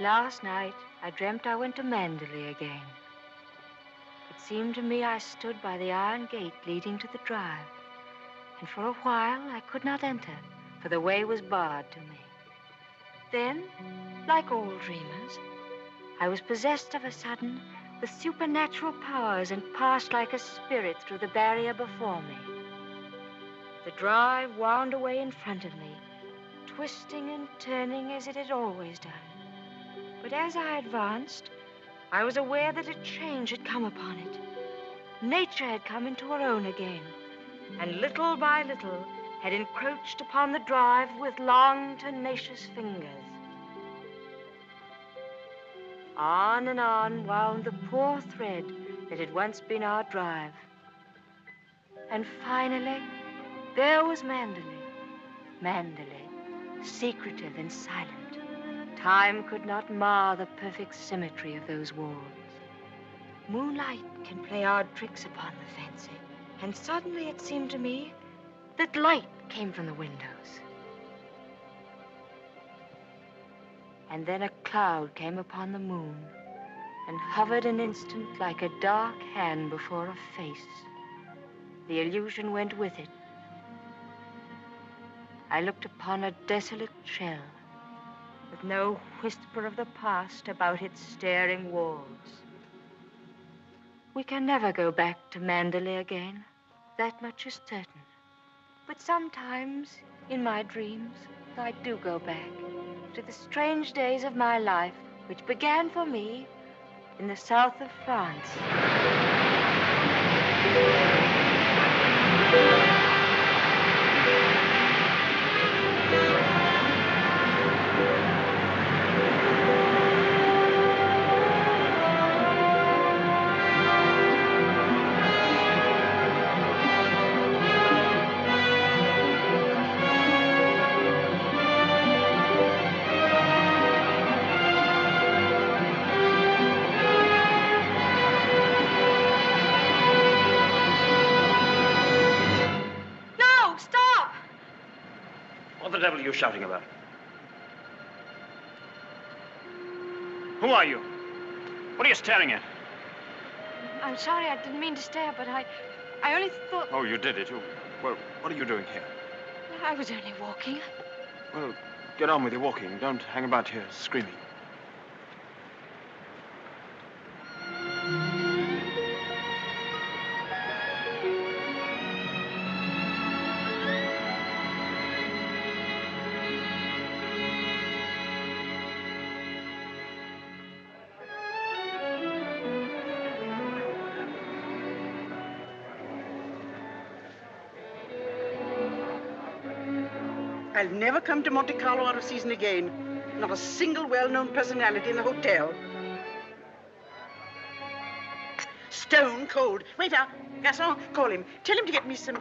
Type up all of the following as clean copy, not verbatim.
Last night, I dreamt I went to Manderley again. It seemed to me I stood by the iron gate leading to the drive, and for a while I could not enter, for the way was barred to me. Then, like all dreamers, I was possessed of a sudden with supernatural powers and passed like a spirit through the barrier before me. The drive wound away in front of me, twisting and turning as it had always done. But as I advanced, I was aware that a change had come upon it. Nature had come into her own again, and little by little had encroached upon the drive with long, tenacious fingers. On and on wound the poor thread that had once been our drive. And finally, there was Manderley. Manderley, secretive and silent. Time could not mar the perfect symmetry of those walls. Moonlight can play odd tricks upon the fancy, and suddenly it seemed to me that light came from the windows. And then a cloud came upon the moon and hovered an instant like a dark hand before a face. The illusion went with it. I looked upon a desolate shell with no whisper of the past about its staring walls. We can never go back to Manderley again. That much is certain. But sometimes, in my dreams, I do go back to the strange days of my life, which began for me in the south of France. What the devil are you shouting about? Who are you? What are you staring at? I'm sorry, I didn't mean to stare, but I only thought... Oh, you did it. Well, what are you doing here? I was only walking. Well, get on with your walking. Don't hang about here screaming. I'll never come to Monte Carlo out of season again. Not a single well-known personality in the hotel. Stone cold. Waiter, garçon, call him. Tell him to get me some...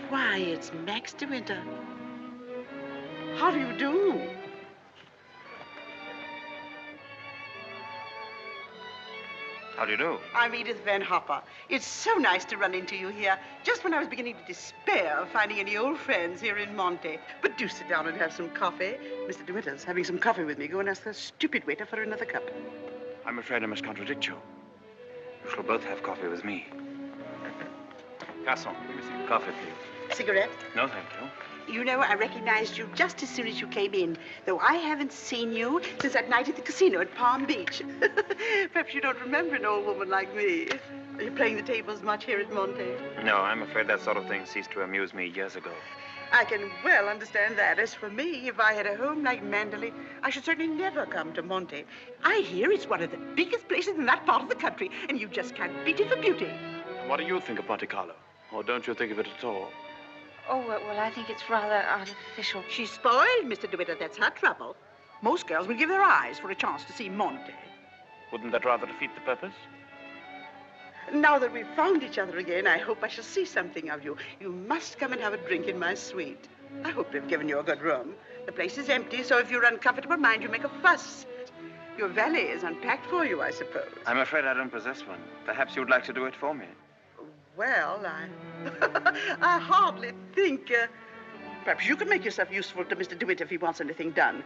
Why, it's Max de Winter. How do you do? How do you do? I'm Edith Van Hopper. It's so nice to run into you here, just when I was beginning to despair of finding any old friends here in Monte. But do sit down and have some coffee. Mr. De Winter's having some coffee with me. Go and ask the stupid waiter for another cup. I'm afraid I must contradict you. You shall both have coffee with me. Garçon, let me see. Coffee, please. Cigarette? No, thank you. You know, I recognized you just as soon as you came in, though I haven't seen you since that night at the casino at Palm Beach. Perhaps you don't remember an old woman like me. Are you playing the tables much here at Monte? No, I'm afraid that sort of thing ceased to amuse me years ago. I can well understand that. As for me, if I had a home like Manderley, I should certainly never come to Monte. I hear it's one of the biggest places in that part of the country, and you just can't beat it for beauty. What do you think of Monte Carlo? Or don't you think of it at all? Oh, well, I think it's rather artificial. She's spoiled, Mr. DeWitt. That's her trouble. Most girls will give their eyes for a chance to see Monte. Wouldn't that rather defeat the purpose? Now that we've found each other again, I hope I shall see something of you. You must come and have a drink in my suite. I hope they've given you a good room. The place is empty, so if you're uncomfortable, mind you make a fuss. Your valet is unpacked for you, I suppose. I'm afraid I don't possess one. Perhaps you would like to do it for me. Well, I hardly think... perhaps you could make yourself useful to Mr. DeWitt if he wants anything done.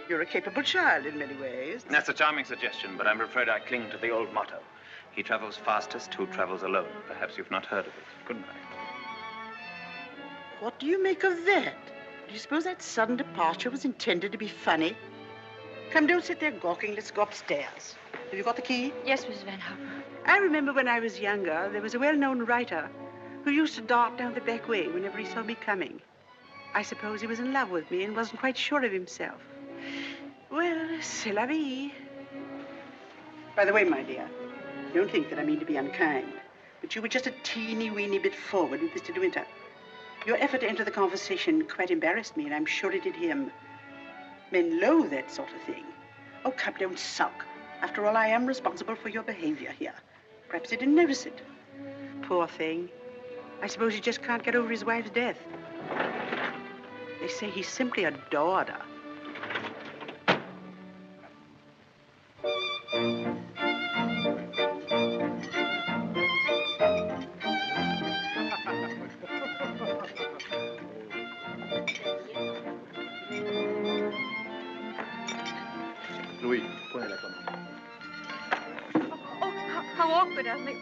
You're a capable child in many ways. That's a charming suggestion, but I'm afraid I cling to the old motto. He travels fastest who travels alone. Perhaps you've not heard of it. Good night. What do you make of that? Do you suppose that sudden departure was intended to be funny? Come, don't sit there gawking. Let's go upstairs. Have you got the key? Yes, Miss Van Hopper. I remember when I was younger, there was a well-known writer who used to dart down the back way whenever he saw me coming. I suppose he was in love with me and wasn't quite sure of himself. Well, c'est la vie. By the way, my dear, don't think that I mean to be unkind, but you were just a teeny-weeny bit forward with Mr. De Winter. Your effort to enter the conversation quite embarrassed me, and I'm sure it did him. Men loathe that sort of thing. Oh, come, don't sulk. After all, I am responsible for your behavior here. Perhaps he didn't notice it. Poor thing. I suppose he just can't get over his wife's death. They say he simply adored her. Louis, prenez la commande. Oh, how awkward of me.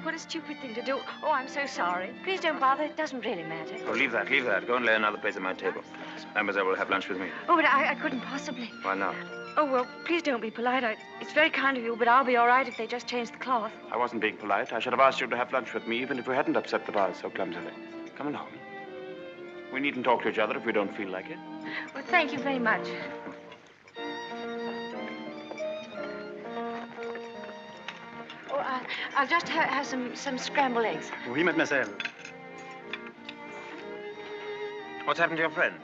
What a stupid thing to do. Oh, I'm so sorry. Please don't bother. It doesn't really matter. Oh, leave that, leave that. Go and lay another place at my table. Mademoiselle will have lunch with me. Oh, but I couldn't possibly. Why not? Oh, well, please don't be polite. It's very kind of you, but I'll be all right if they just change the cloth. I wasn't being polite. I should have asked you to have lunch with me, even if we hadn't upset the vase so clumsily. Come along. We needn't talk to each other if we don't feel like it. Well, thank you very much. Oh, I'll just have some scrambled eggs. Oui, mademoiselle. What's happened to your friend?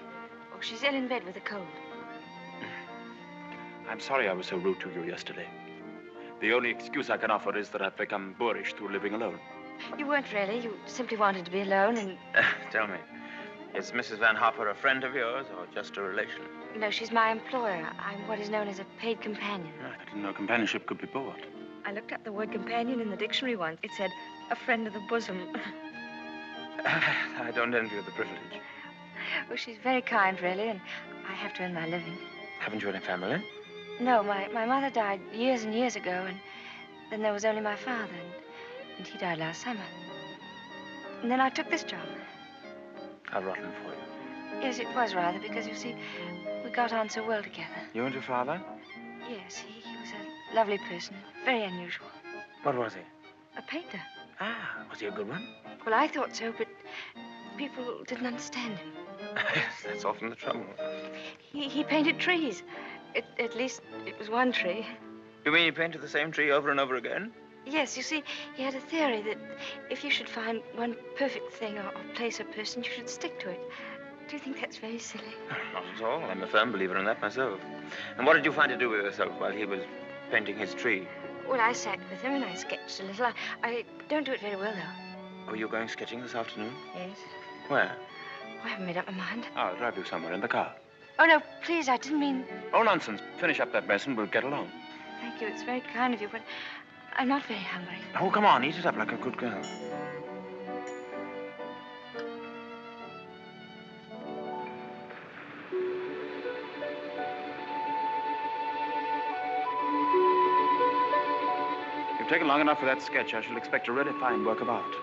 Oh, she's ill in bed with a cold. I'm sorry I was so rude to you yesterday. The only excuse I can offer is that I've become boorish through living alone. You weren't really. You simply wanted to be alone and... Tell me, is Mrs. Van Hopper a friend of yours or just a relation? No, she's my employer. I'm what is known as a paid companion. I didn't know companionship could be bought. I looked up the word companion in the dictionary once. It said, a friend of the bosom. I don't envy you the privilege. Well, she's very kind, really, and I have to earn my living. Haven't you any family? No, my mother died years and years ago, and then there was only my father, and he died last summer. And then I took this job. How rotten for you. Yes, it was rather, because, you see, we got on so well together. You and your father? Yes, he was a lovely person, very unusual. What was he? A painter. Ah, was he a good one? Well, I thought so, but people didn't understand him. Yes, that's often the trouble. He painted trees. At least, it was one tree. You mean he painted the same tree over and over again? Yes, you see, he had a theory that if you should find one perfect thing or place or person, you should stick to it. Do you think that's very silly? Not at all. I'm a firm believer in that myself. And what did you find to do with yourself while he was painting his tree? Well, I sat with him and I sketched a little. I don't do it very well, though. Oh, you're going sketching this afternoon? Yes. Where? I haven't made up my mind. I'll drive you somewhere in the car. Oh, no, please, I didn't mean... Oh, nonsense. Finish up that mess and we'll get along. Thank you, it's very kind of you, but I'm not very hungry. Oh, come on, eat it up like a good girl. You've taken long enough for that sketch. I shall expect a really fine work of art.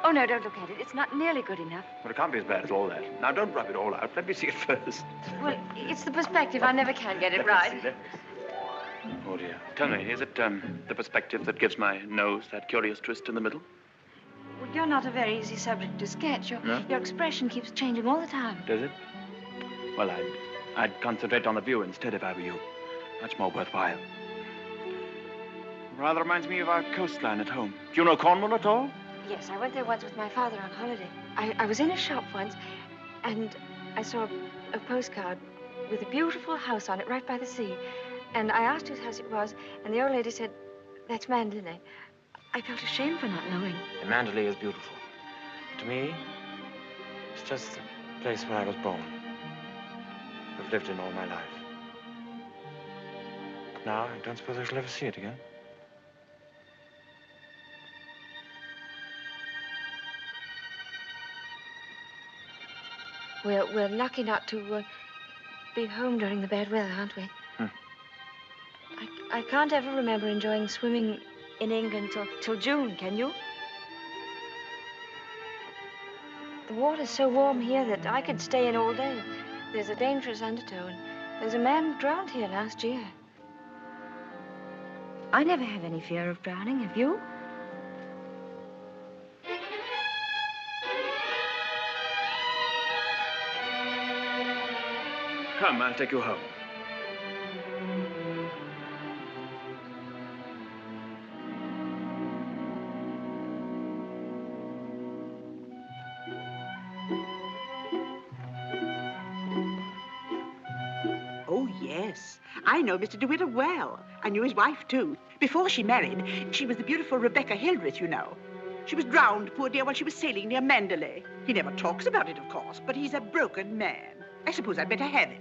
Oh, no, don't look at it. It's not nearly good enough. But it can't be as bad as all that. Now, don't rub it all out. Let me see it first. Well, it's the perspective. I never can get it Let right. me see. Oh, dear. Tell me, is it the perspective that gives my nose that curious twist in the middle? Well, you're not a very easy subject to sketch. Your expression keeps changing all the time. Does it? Well, I'd concentrate on the view instead if I were you. Much more worthwhile. Rather reminds me of our coastline at home. Do you know Cornwall at all? Yes, I went there once with my father on holiday. I was in a shop once, and I saw a postcard with a beautiful house on it right by the sea. And I asked whose house it was, and the old lady said, that's Manderley. I felt ashamed for not knowing. And Manderley is beautiful. To me, it's just the place where I was born. I've lived in all my life. Now, I don't suppose I shall ever see it again. We're lucky not to be home during the bad weather, aren't we? I can't ever remember enjoying swimming in England till June, can you? The water's so warm here that I could stay in all day. There's a dangerous undertow, and there's a man drowned here last year. I never have any fear of drowning, have you? Come, I'll take you home. Oh, yes. I know Mr. DeWitt well. I knew his wife, too. Before she married, she was the beautiful Rebecca Hildreth, you know. She was drowned, poor dear, while she was sailing near Manderley. He never talks about it, of course, but he's a broken man. I suppose I'd better have it.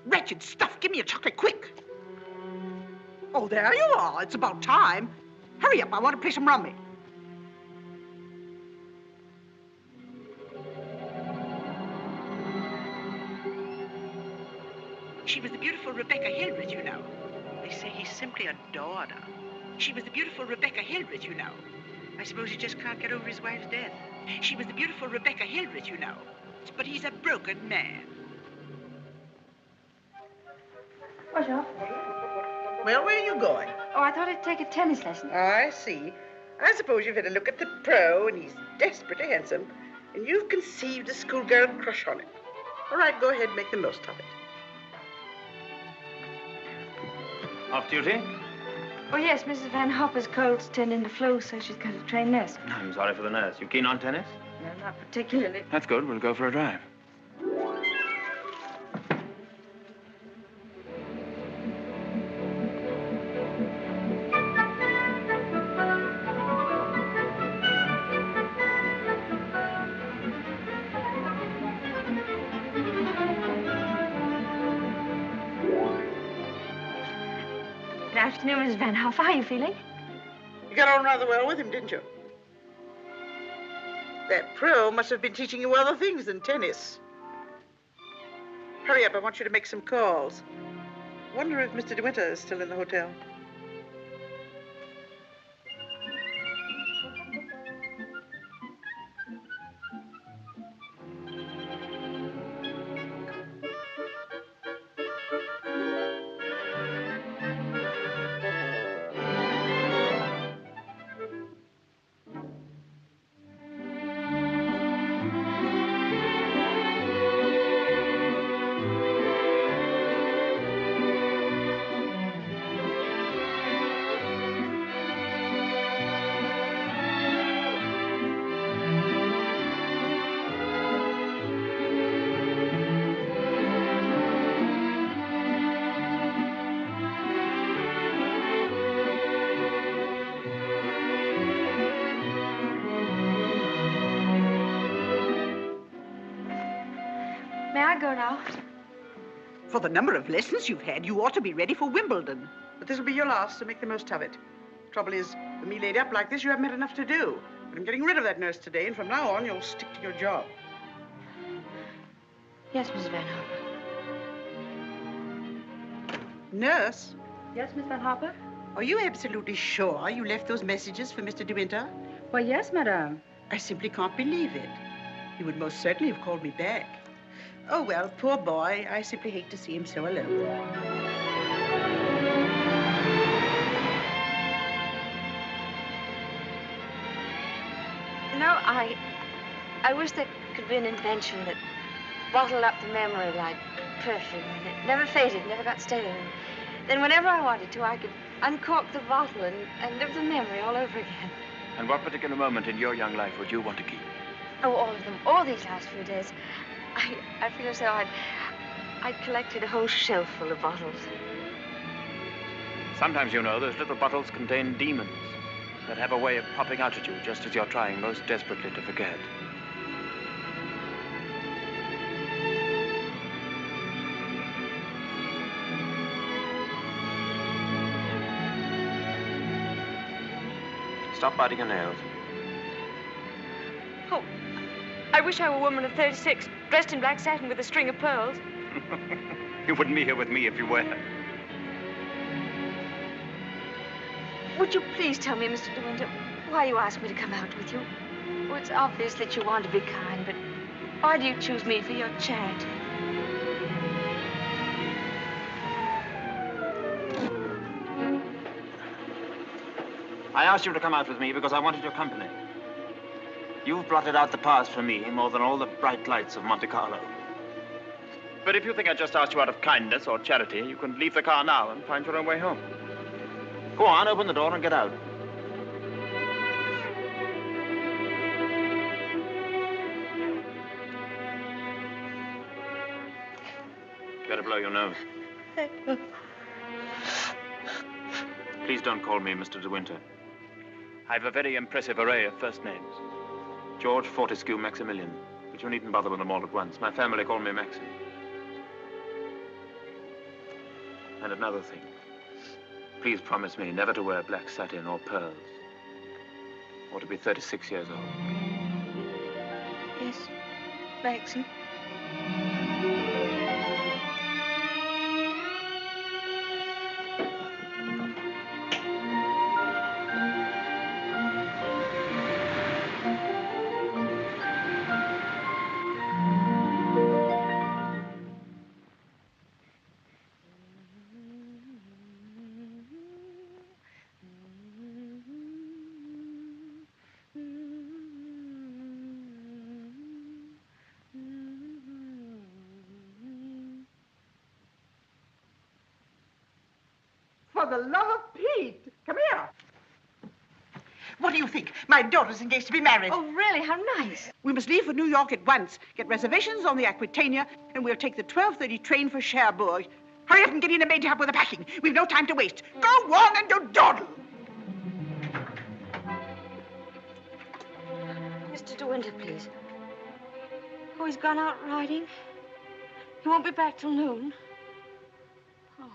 Wretched stuff. Give me a chocolate, quick. Oh, there you are. It's about time. Hurry up. I want to play some rummy. She was the beautiful Rebecca Hildreth, you know. They say he simply adored her. She was the beautiful Rebecca Hildreth, you know. I suppose he just can't get over his wife's death. She was the beautiful Rebecca Hildreth, you know. But he's a broken man. Bonjour. Well, where are you going? Oh, I thought I'd take a tennis lesson. I see. I suppose you've had a look at the pro, and he's desperately handsome, and you've conceived a schoolgirl crush on him. All right, go ahead and make the most of it. Off duty? Oh, yes, Mrs. Van Hopper's cold's turned into flu, so she's got to train nurse. I'm sorry for the nurse. You keen on tennis? No, not particularly. That's good. We'll go for a drive. Good afternoon, Mrs. Van Hoff. How are you feeling? You got on rather well with him, didn't you? That pro must have been teaching you other things than tennis. Hurry up, I want you to make some calls. Wonder if Mr. DeWitt is still in the hotel. May I go now? For the number of lessons you've had, you ought to be ready for Wimbledon. But this will be your last, so make the most of it. Trouble is, with me laid up like this, you haven't had enough to do. But I'm getting rid of that nurse today, and from now on, you'll stick to your job. Yes, Miss Van Harper. Nurse? Yes, Miss Van Harper? Are you absolutely sure you left those messages for Mr. De Winter? Why, yes, madame. I simply can't believe it. He would most certainly have called me back. Oh, well, poor boy. I simply hate to see him so alone. You know, I wish there could be an invention that bottled up the memory like perfume, and it never faded, never got stale. And then whenever I wanted to, I could uncork the bottle and live the memory all over again. And what particular moment in your young life would you want to keep? Oh, all of them, all these last few days. I feel as though I'd collected a whole shelf full of bottles. Sometimes, you know, those little bottles contain demons that have a way of popping out at you just as you're trying most desperately to forget. Stop biting your nails. Oh, I wish I were a woman of 36, dressed in black satin with a string of pearls. You wouldn't be here with me if you were. Would you please tell me, Mr. De Winter, why you asked me to come out with you? Oh, it's obvious that you want to be kind, but why do you choose me for your charity? I asked you to come out with me because I wanted your company. You've blotted out the past for me more than all the bright lights of Monte Carlo. But if you think I just asked you out of kindness or charity, you can leave the car now and find your own way home. Go on, open the door and get out. Better blow your nose. Please don't call me Mr. De Winter. I've a very impressive array of first names. George, Fortescue, Maximilian. But you needn't bother with them all at once. My family call me Maxim. And another thing. Please promise me never to wear black satin or pearls. Or to be 36 years old. Yes, Maxim. For the love of Pete, come here. What do you think? My daughter's engaged to be married. Oh, really? How nice. We must leave for New York at once. Get reservations on the Aquitania, and we'll take the 12:30 train for Cherbourg. Hurry up and get in a maid to help with the packing. We've no time to waste. Go on and don't dawdle. Mr. De Winter, please. Oh, he's gone out riding. He won't be back till noon. Oh.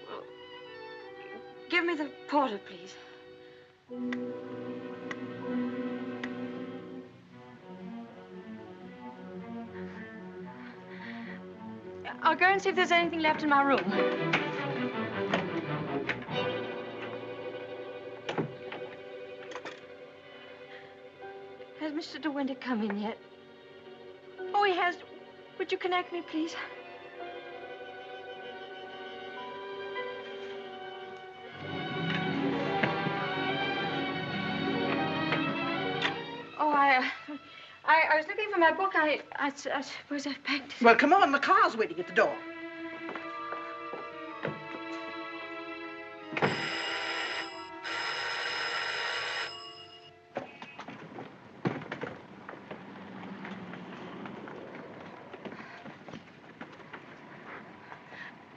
Well, give me the porter, please. I'll go and see if there's anything left in my room. Has Mr. De Winter come in yet? Oh, he has. Would you connect me, please? Oh, I was looking for my book. I suppose I've packed it. Well, come on. The car's waiting at the door.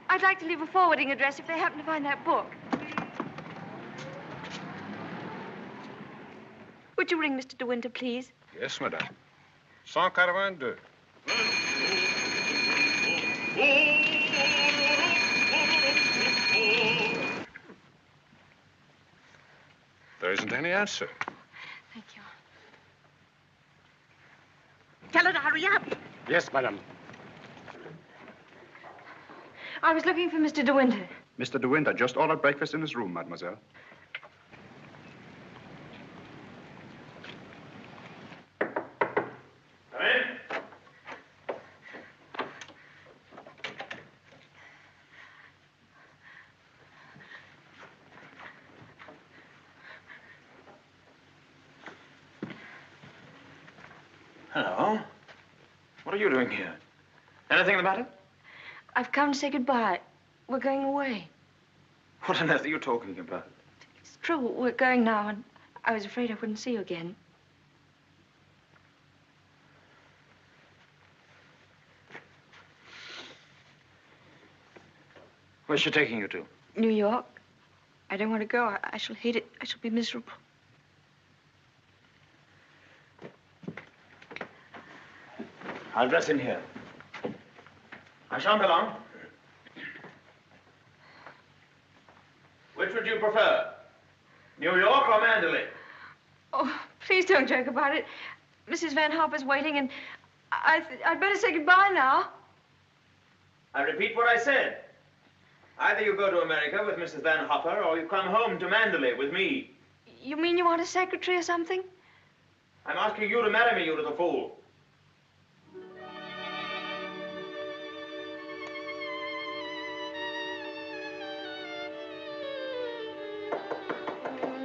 I'd like to leave a forwarding address if they happen to find that book. Would you ring Mr. De Winter, please? Yes, madame. 182. There isn't any answer. Thank you. Tell her to hurry up. Yes, madam. I was looking for Mr. De Winter. Mr. De Winter just ordered breakfast in his room, mademoiselle. Come in. Hello. What are you doing here? Anything the matter? I've come to say goodbye. We're going away. What on earth are you talking about? It's true, we're going now, and I was afraid I wouldn't see you again. Where's she taking you to? New York. I don't want to go. I shall hate it. I shall be miserable. I'll dress in here. I shan't be long. Which would you prefer? New York or Manderley? Oh, please don't joke about it. Mrs. Van Hopper's waiting, and I'd better say goodbye now. I repeat what I said. Either you go to America with Mrs. Van Hopper, or you come home to Manderley with me. You mean you want a secretary or something? I'm asking you to marry me, you little fool.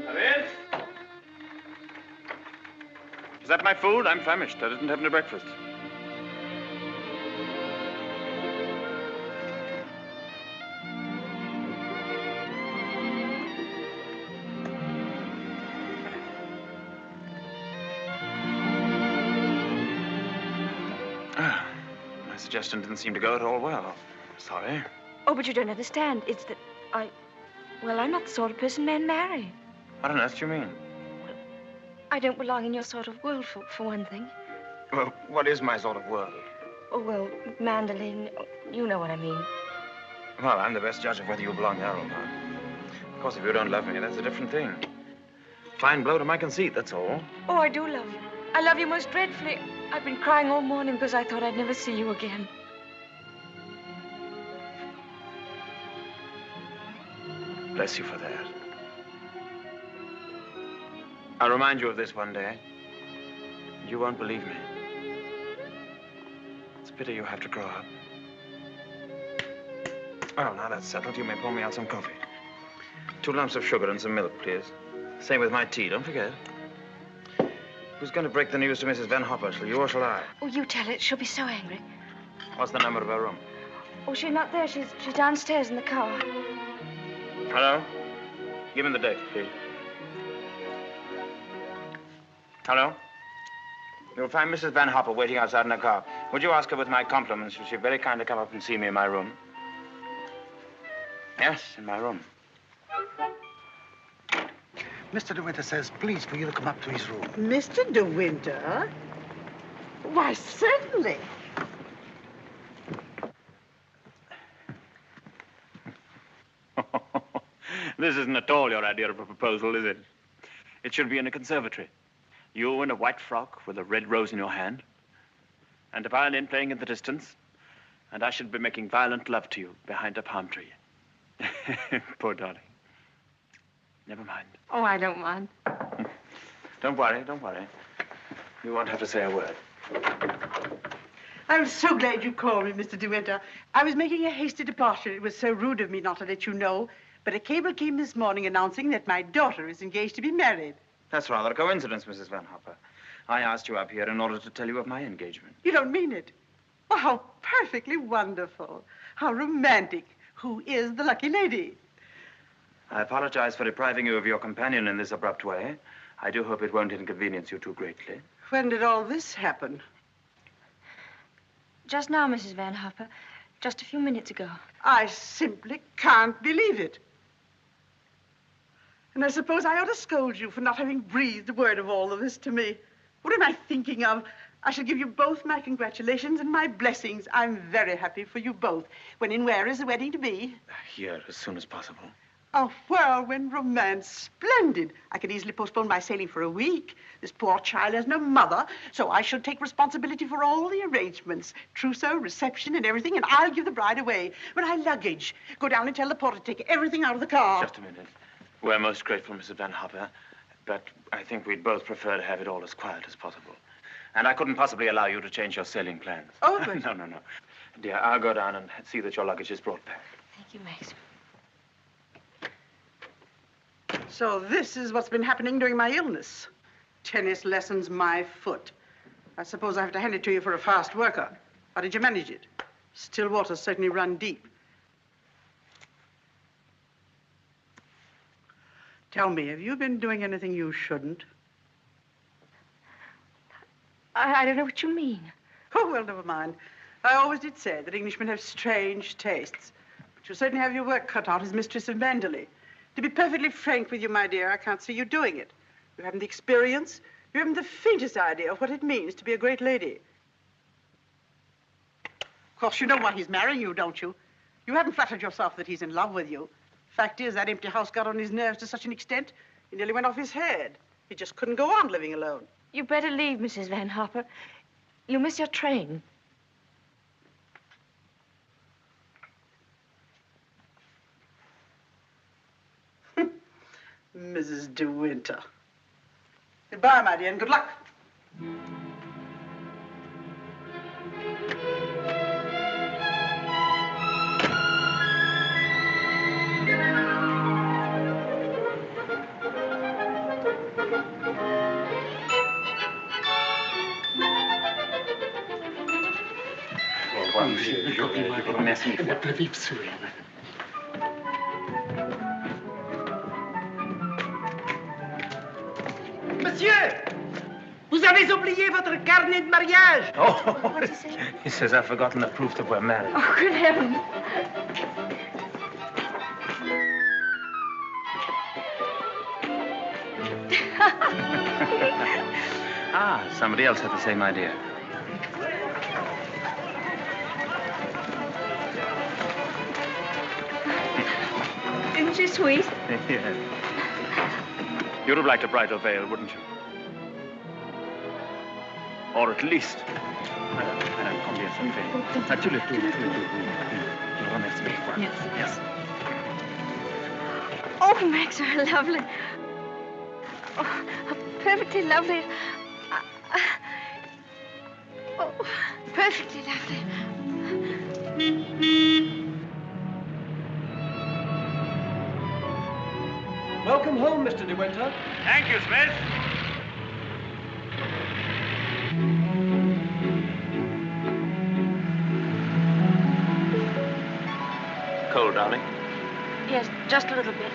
Come in. Is that my food? I'm famished. I didn't have any breakfast. My suggestion didn't seem to go at all well. Sorry. Oh, but you don't understand. It's that well, I'm not the sort of person men marry. What on earth do you mean? I don't belong in your sort of world, for one thing. Well, what is my sort of world? Oh, well, Manderley, you know what I mean. Well, I'm the best judge of whether you belong there or not. Of course, if you don't love me, that's a different thing. Fine blow to my conceit, that's all. Oh, I do love you. I love you most dreadfully. I've been crying all morning because I thought I'd never see you again. Bless you for that. I'll remind you of this one day. You won't believe me. It's a pity you have to grow up. Oh, now that's settled. You may pour me out some coffee. 2 lumps of sugar and some milk, please. Same with my tea, don't forget. Who's going to break the news to Mrs. Van Hopper? Shall you or shall I? Oh, you tell it. She'll be so angry. What's the number of her room? Oh, she's not there. She's downstairs in the car. Hello? Give me the date, please. Hello? You'll find Mrs. Van Hopper waiting outside in her car. Would you ask her with my compliments if she'd very kindly come up and see me in my room? Yes, in my room. Mr. De Winter says, please, for you to come up to his room. Mr. De Winter? Why, certainly. This isn't at all your idea of a proposal, is it? It should be in a conservatory. You in a white frock with a red rose in your hand, and a violin playing in the distance, and I should be making violent love to you behind a palm tree. Poor darling. Never mind. Oh, I don't mind. Don't worry, don't worry. You won't have to say a word. I'm so glad you called me, Mr. De Winter. I was making a hasty departure. It was so rude of me not to let you know. But a cable came this morning announcing that my daughter is engaged to be married. That's rather a coincidence, Mrs. Van Hopper. I asked you up here in order to tell you of my engagement. You don't mean it? Oh, how perfectly wonderful. How romantic. Who is the lucky lady? I apologize for depriving you of your companion in this abrupt way. I do hope it won't inconvenience you too greatly. When did all this happen? Just now, Mrs. Van Hopper. Just a few minutes ago. I simply can't believe it. And I suppose I ought to scold you for not having breathed a word of all of this to me. What am I thinking of? I shall give you both my congratulations and my blessings. I'm very happy for you both. When and where is the wedding to be? Here, as soon as possible. A whirlwind romance. Splendid. I could easily postpone my sailing for a week. This poor child has no mother, so I shall take responsibility for all the arrangements. Trousseau, reception, and everything, and I'll give the bride away. My luggage. Go down and tell the porter to take everything out of the car. Just a minute. We're most grateful, Mrs. Van Hopper, but I think we'd both prefer to have it all as quiet as possible. And I couldn't possibly allow you to change your sailing plans. Oh, but... No. Dear, I'll go down and see that your luggage is brought back. Thank you, Max. So this is what's been happening during my illness. Tennis lessons, my foot. I suppose I have to hand it to you for a fast worker. How did you manage it? Still waters certainly run deep. Tell me, have you been doing anything you shouldn't? I don't know what you mean. Oh, well, never mind. I always did say that Englishmen have strange tastes. But you certainly have your work cut out as mistress of Manderley. To be perfectly frank with you, my dear, I can't see you doing it. You haven't the experience. You haven't the faintest idea of what it means to be a great lady. Of course, you know why he's marrying you, don't you? You haven't flattered yourself that he's in love with you. Fact is, that empty house got on his nerves to such an extent, he nearly went off his head. He just couldn't go on living alone. You better leave, Mrs. Van Hopper. You'll miss your train. Mrs. De Winter. Goodbye, my dear, and good luck. Merci. Monsieur, vous avez oublié votre carnet de mariage. Oh, What did he say? he says I've forgotten the proof that we're married. Oh, good heavens. Somebody else had the same idea. Isn't she sweet? Yes. You'd have liked a bridal veil, wouldn't you? Or at least... Madame, combien ça fait? Tous les deux. Je vous remercie. Yes. Oh, Max, you're lovely. Oh, how perfectly lovely. Oh, perfectly lovely. Welcome home, Mr. De Winter. Thank you, Smith. Cold, darling? Yes, just a little bit.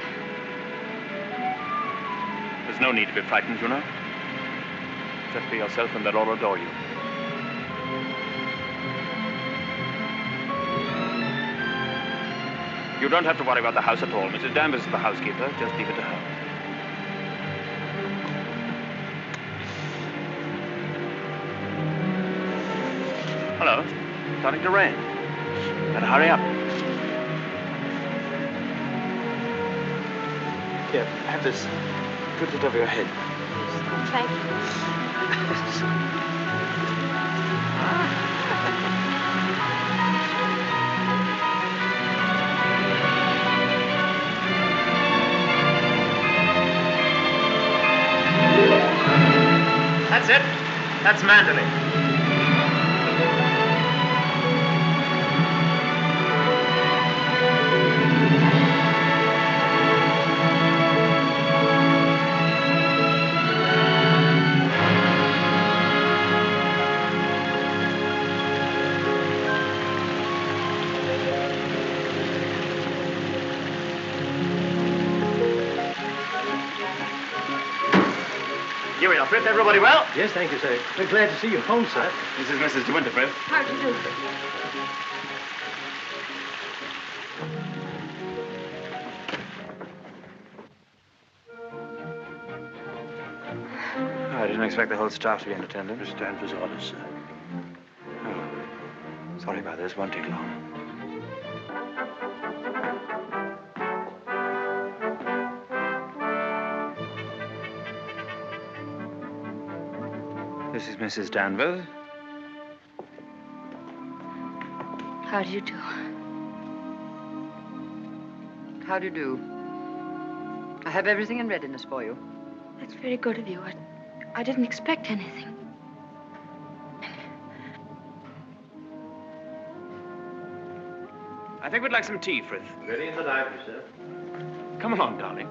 There's no need to be frightened, you know. Just be yourself and they'll all adore you. You don't have to worry about the house at all. Mrs. Danvers is the housekeeper. Just leave it to her. Hello. Starting to rain. Better hurry up. Here, have this. Put it over your head. Thank you. That's it. That's Manderley. Here we are, Fritz. Everybody well? Yes, thank you, sir. We're glad to see you home, sir. This is Mrs. De Winter, Fritz. How do you do? I didn't expect the whole staff to be in attendance. Mr. Danvers' orders, sir. Oh. Sorry about this. Won't take long. This is Mrs. Danvers. How do you do? How do you do? I have everything in readiness for you. That's very good of you. I didn't expect anything. I think we'd like some tea, Frith. Ready in the library, sir. Come along, darling.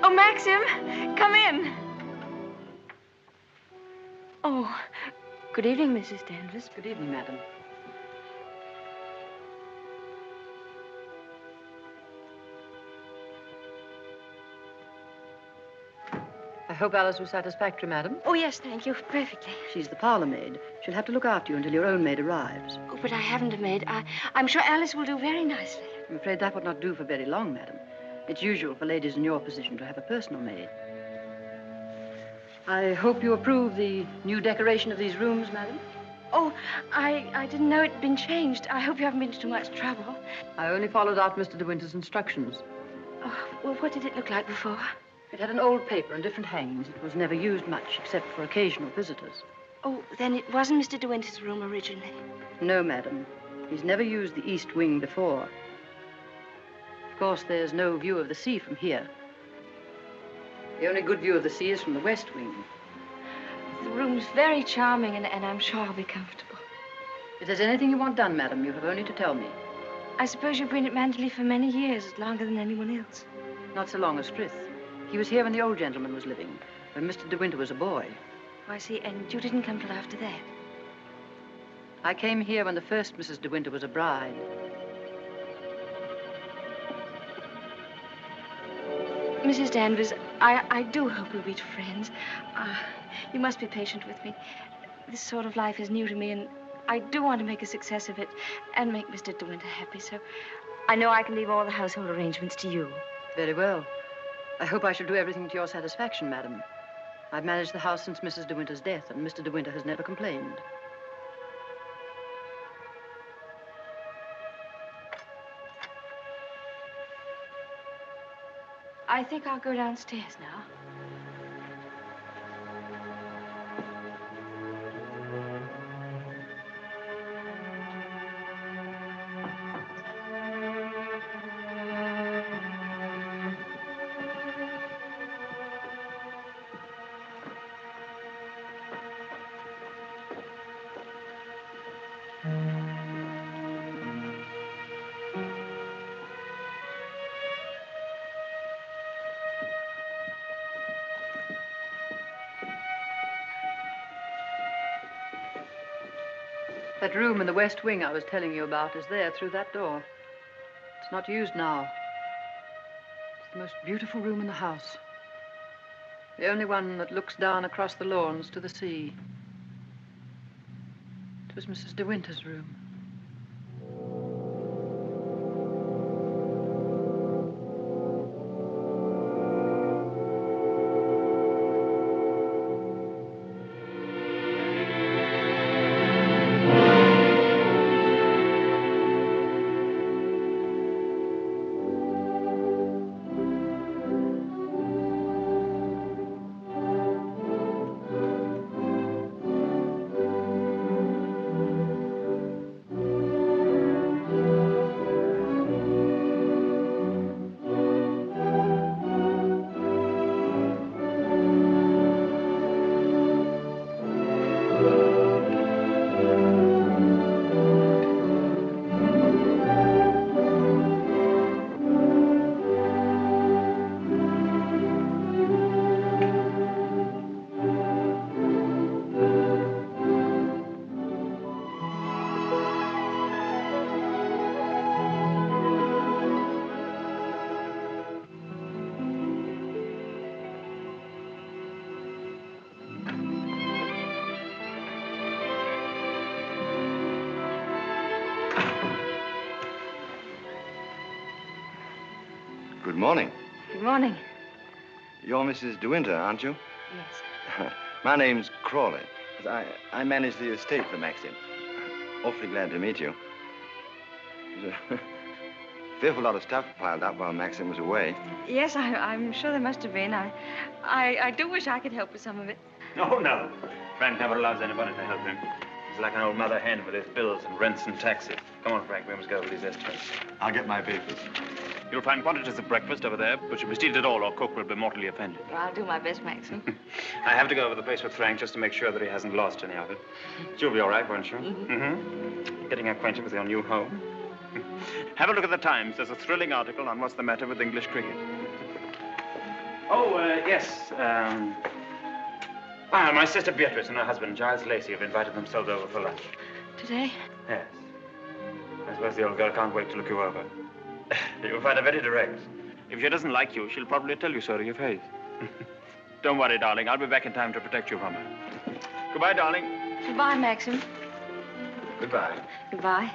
Oh, Maxim, come in. Oh, good evening, Mrs. Danvers. Good evening, madam. I hope Alice was satisfactory, madam. Oh, yes, thank you. Perfectly. She's the parlor maid. She'll have to look after you until your own maid arrives. Oh, but I haven't a maid. I'm sure Alice will do very nicely. I'm afraid that would not do for very long, madam. It's usual for ladies in your position to have a personal maid. I hope you approve the new decoration of these rooms, madam. Oh, I didn't know it'd been changed. I hope you haven't been to too much trouble. I only followed out Mr. De Winter's instructions. Oh, well, what did it look like before? It had an old paper and different hangings. It was never used much, except for occasional visitors. Oh, then it wasn't Mr. De Winter's room originally. No, madam. He's never used the east wing before. Of course, there's no view of the sea from here. The only good view of the sea is from the west wing. The room's very charming, and I'm sure I'll be comfortable. If there's anything you want done, madam, you have only to tell me. I suppose you've been at Manderley for many years, longer than anyone else. Not so long as Frith. He was here when the old gentleman was living, when Mr. De Winter was a boy. Oh, I see, and you didn't come till after that. I came here when the first Mrs. De Winter was a bride. Mrs. Danvers, I do hope we'll be friends. You must be patient with me. This sort of life is new to me, and I do want to make a success of it and make Mr. De Winter happy, so I know I can leave all the household arrangements to you. Very well. I hope I shall do everything to your satisfaction, madam. I've managed the house since Mrs. De Winter's death, and Mr. De Winter has never complained. I think I'll go downstairs now. That room in the west wing I was telling you about is there through that door. It's not used now. It's the most beautiful room in the house. The only one that looks down across the lawns to the sea. It was Mrs. De Winter's room. morning. Good morning. You're Mrs. De Winter, aren't you? Yes. My name's Crawley. I manage the estate for Maxim. Awfully glad to meet you. There's a fearful lot of stuff piled up while Maxim was away. Yes, I'm sure there must have been. I do wish I could help with some of it. Oh, no. Frank never allows anybody to help him. He's like an old mother hen with his bills and rents and taxes. Come on, Frank, we must go over these estimates. I'll get my papers. You'll find quantities of breakfast over there, but you must eat it all or cook will be mortally offended. Well, I'll do my best, Maxim. I have to go over the place with Frank just to make sure that he hasn't lost any of it. You'll be all right, won't you? Getting acquainted with your new home. Have a look at the Times. There's a thrilling article on what's the matter with English cricket. Oh, yes. My sister Beatrice and her husband, Giles Lacey, have invited themselves over for lunch. Today? Yes. I suppose the old girl can't wait to look you over. You'll find her very direct. If she doesn't like you, she'll probably tell you so to your face. Don't worry, darling. I'll be back in time to protect you from her. Goodbye, darling. Goodbye, Maxim. Goodbye. Goodbye.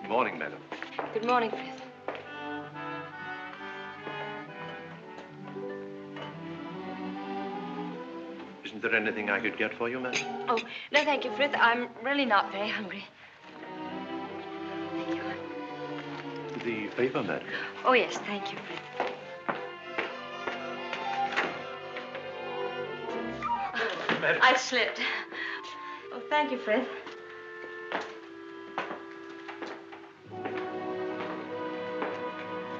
Good morning, madam. Good morning, Frith. Isn't there anything I could get for you, madam? Oh, no, thank you, Frith. I'm really not very hungry. Thank you. The paper, madam. Oh, yes, thank you, Frith. Madam. I slipped. Oh, thank you, Frith.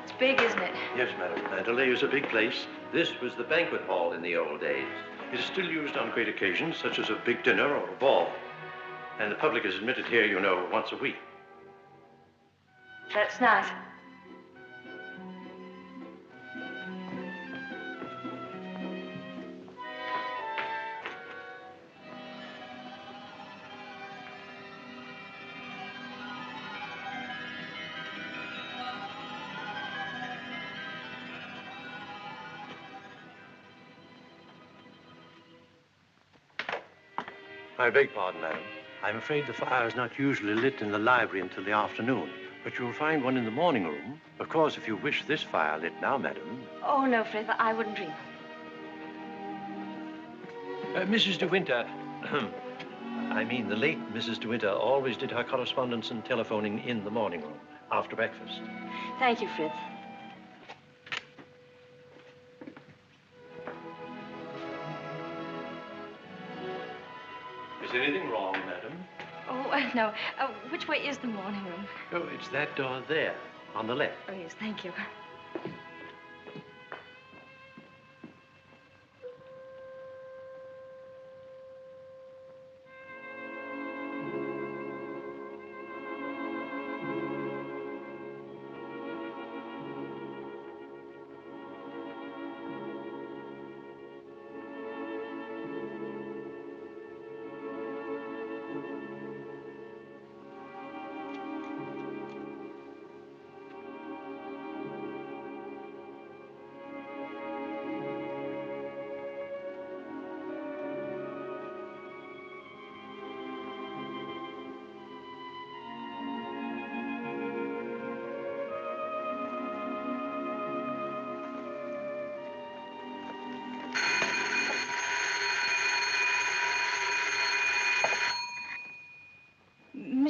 It's big, isn't it? Yes, madam. Manderley is a big place. This was the banquet hall in the old days. It is still used on great occasions, such as a big dinner or a ball. And the public is admitted here, you know, once a week. That's nice. I beg pardon, madam. I'm afraid the fire is not usually lit in the library until the afternoon, but you'll find one in the morning room. Of course, if you wish this fire lit now, madam. Oh, no, Frith, I wouldn't dream. Mrs. De Winter, I mean the late Mrs. De Winter always did her correspondence and telephoning in the morning room, after breakfast. Thank you, Frith. Is anything wrong, madam? Oh, no. Which way is the morning room? Oh, it's that door there, on the left. Oh, yes, thank you.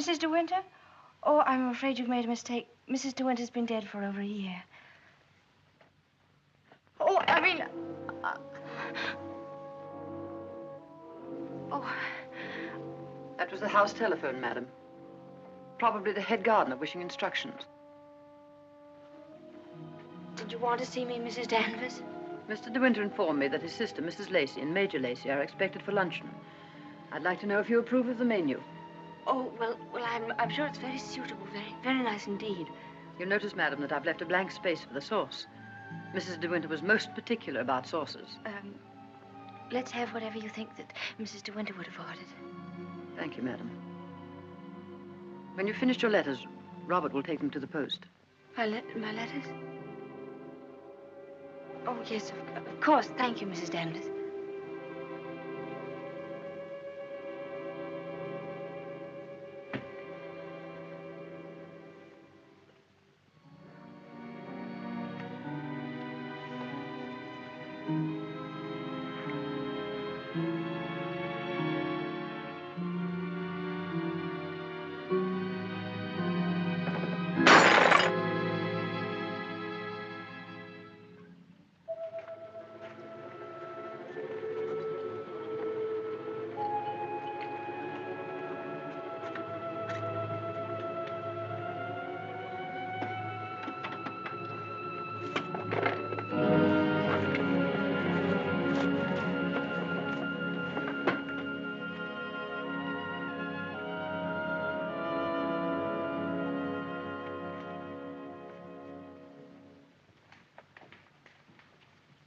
Mrs. De Winter? Oh, I'm afraid you've made a mistake. Mrs. De Winter's been dead for over a year. Oh, I mean... Oh, that was the house telephone, madam. Probably the head gardener wishing instructions. Did you want to see me, Mrs. Danvers? Mr. De Winter informed me that his sister, Mrs. Lacey, and Major Lacey are expected for luncheon. I'd like to know if you approve of the menu. Oh, well, I'm sure it's very suitable, very nice indeed. You'll notice, madam, that I've left a blank space for the sauce. Mrs. De Winter was most particular about sauces. Let's have whatever you think that Mrs. De Winter would have ordered. Thank you, madam. When you've finished your letters, Robert will take them to the post. My letters? Oh, yes, of course. Thank you, Mrs. Danvers.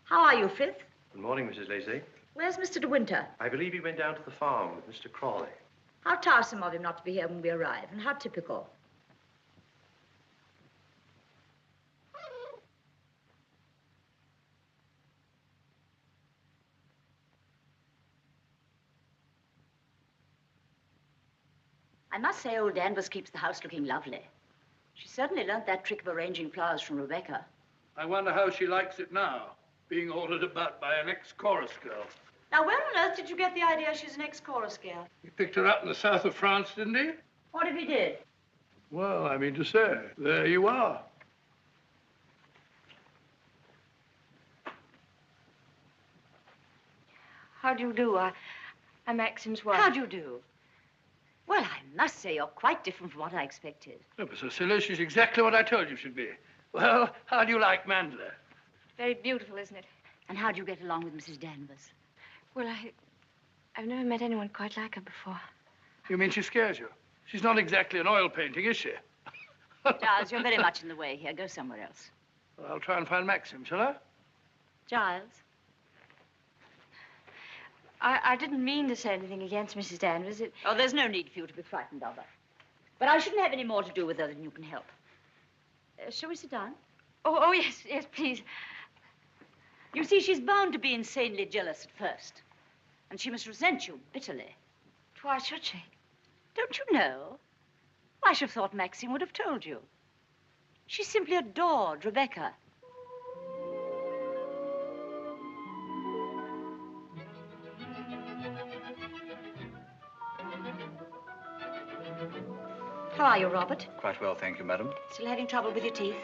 How are you, Frith? Good morning, Mrs. Lacey. Where's Mr. De Winter? I believe he went down to the farm with Mr. Crawley. How tiresome of him not to be here when we arrive, and how typical. I must say old Danvers keeps the house looking lovely. She certainly learnt that trick of arranging flowers from Rebecca. I wonder how she likes it now, being ordered about by an ex-chorus girl. Now, where on earth did you get the idea she's an ex-chorus girl? He picked her up in the south of France, didn't he? What if he did? Well, I mean to say, there you are. How do you do? I'm Maxim's wife. How do you do? Well, I must say you're quite different from what I expected. Oh, but Cecilia, she's exactly what I told you she'd be. Well, how do you like Manderley? Very beautiful, isn't it? And how do you get along with Mrs. Danvers? Well, I've never met anyone quite like her before. You mean she scares you? She's not exactly an oil painting, is she? Giles, you're very much in the way here. Go somewhere else. Well, I'll try and find Maxim, shall I? Giles? I didn't mean to say anything against Mrs. Danvers. Oh, there's no need for you to be frightened of her. But I shouldn't have any more to do with her than you can help. Shall we sit down? Oh, yes, please. You see, she's bound to be insanely jealous at first. And she must resent you bitterly. Why should she? Don't you know? I should have thought Maxine would have told you. She simply adored Rebecca. How are you, Robert? Quite well, thank you, madam. Still having trouble with your teeth?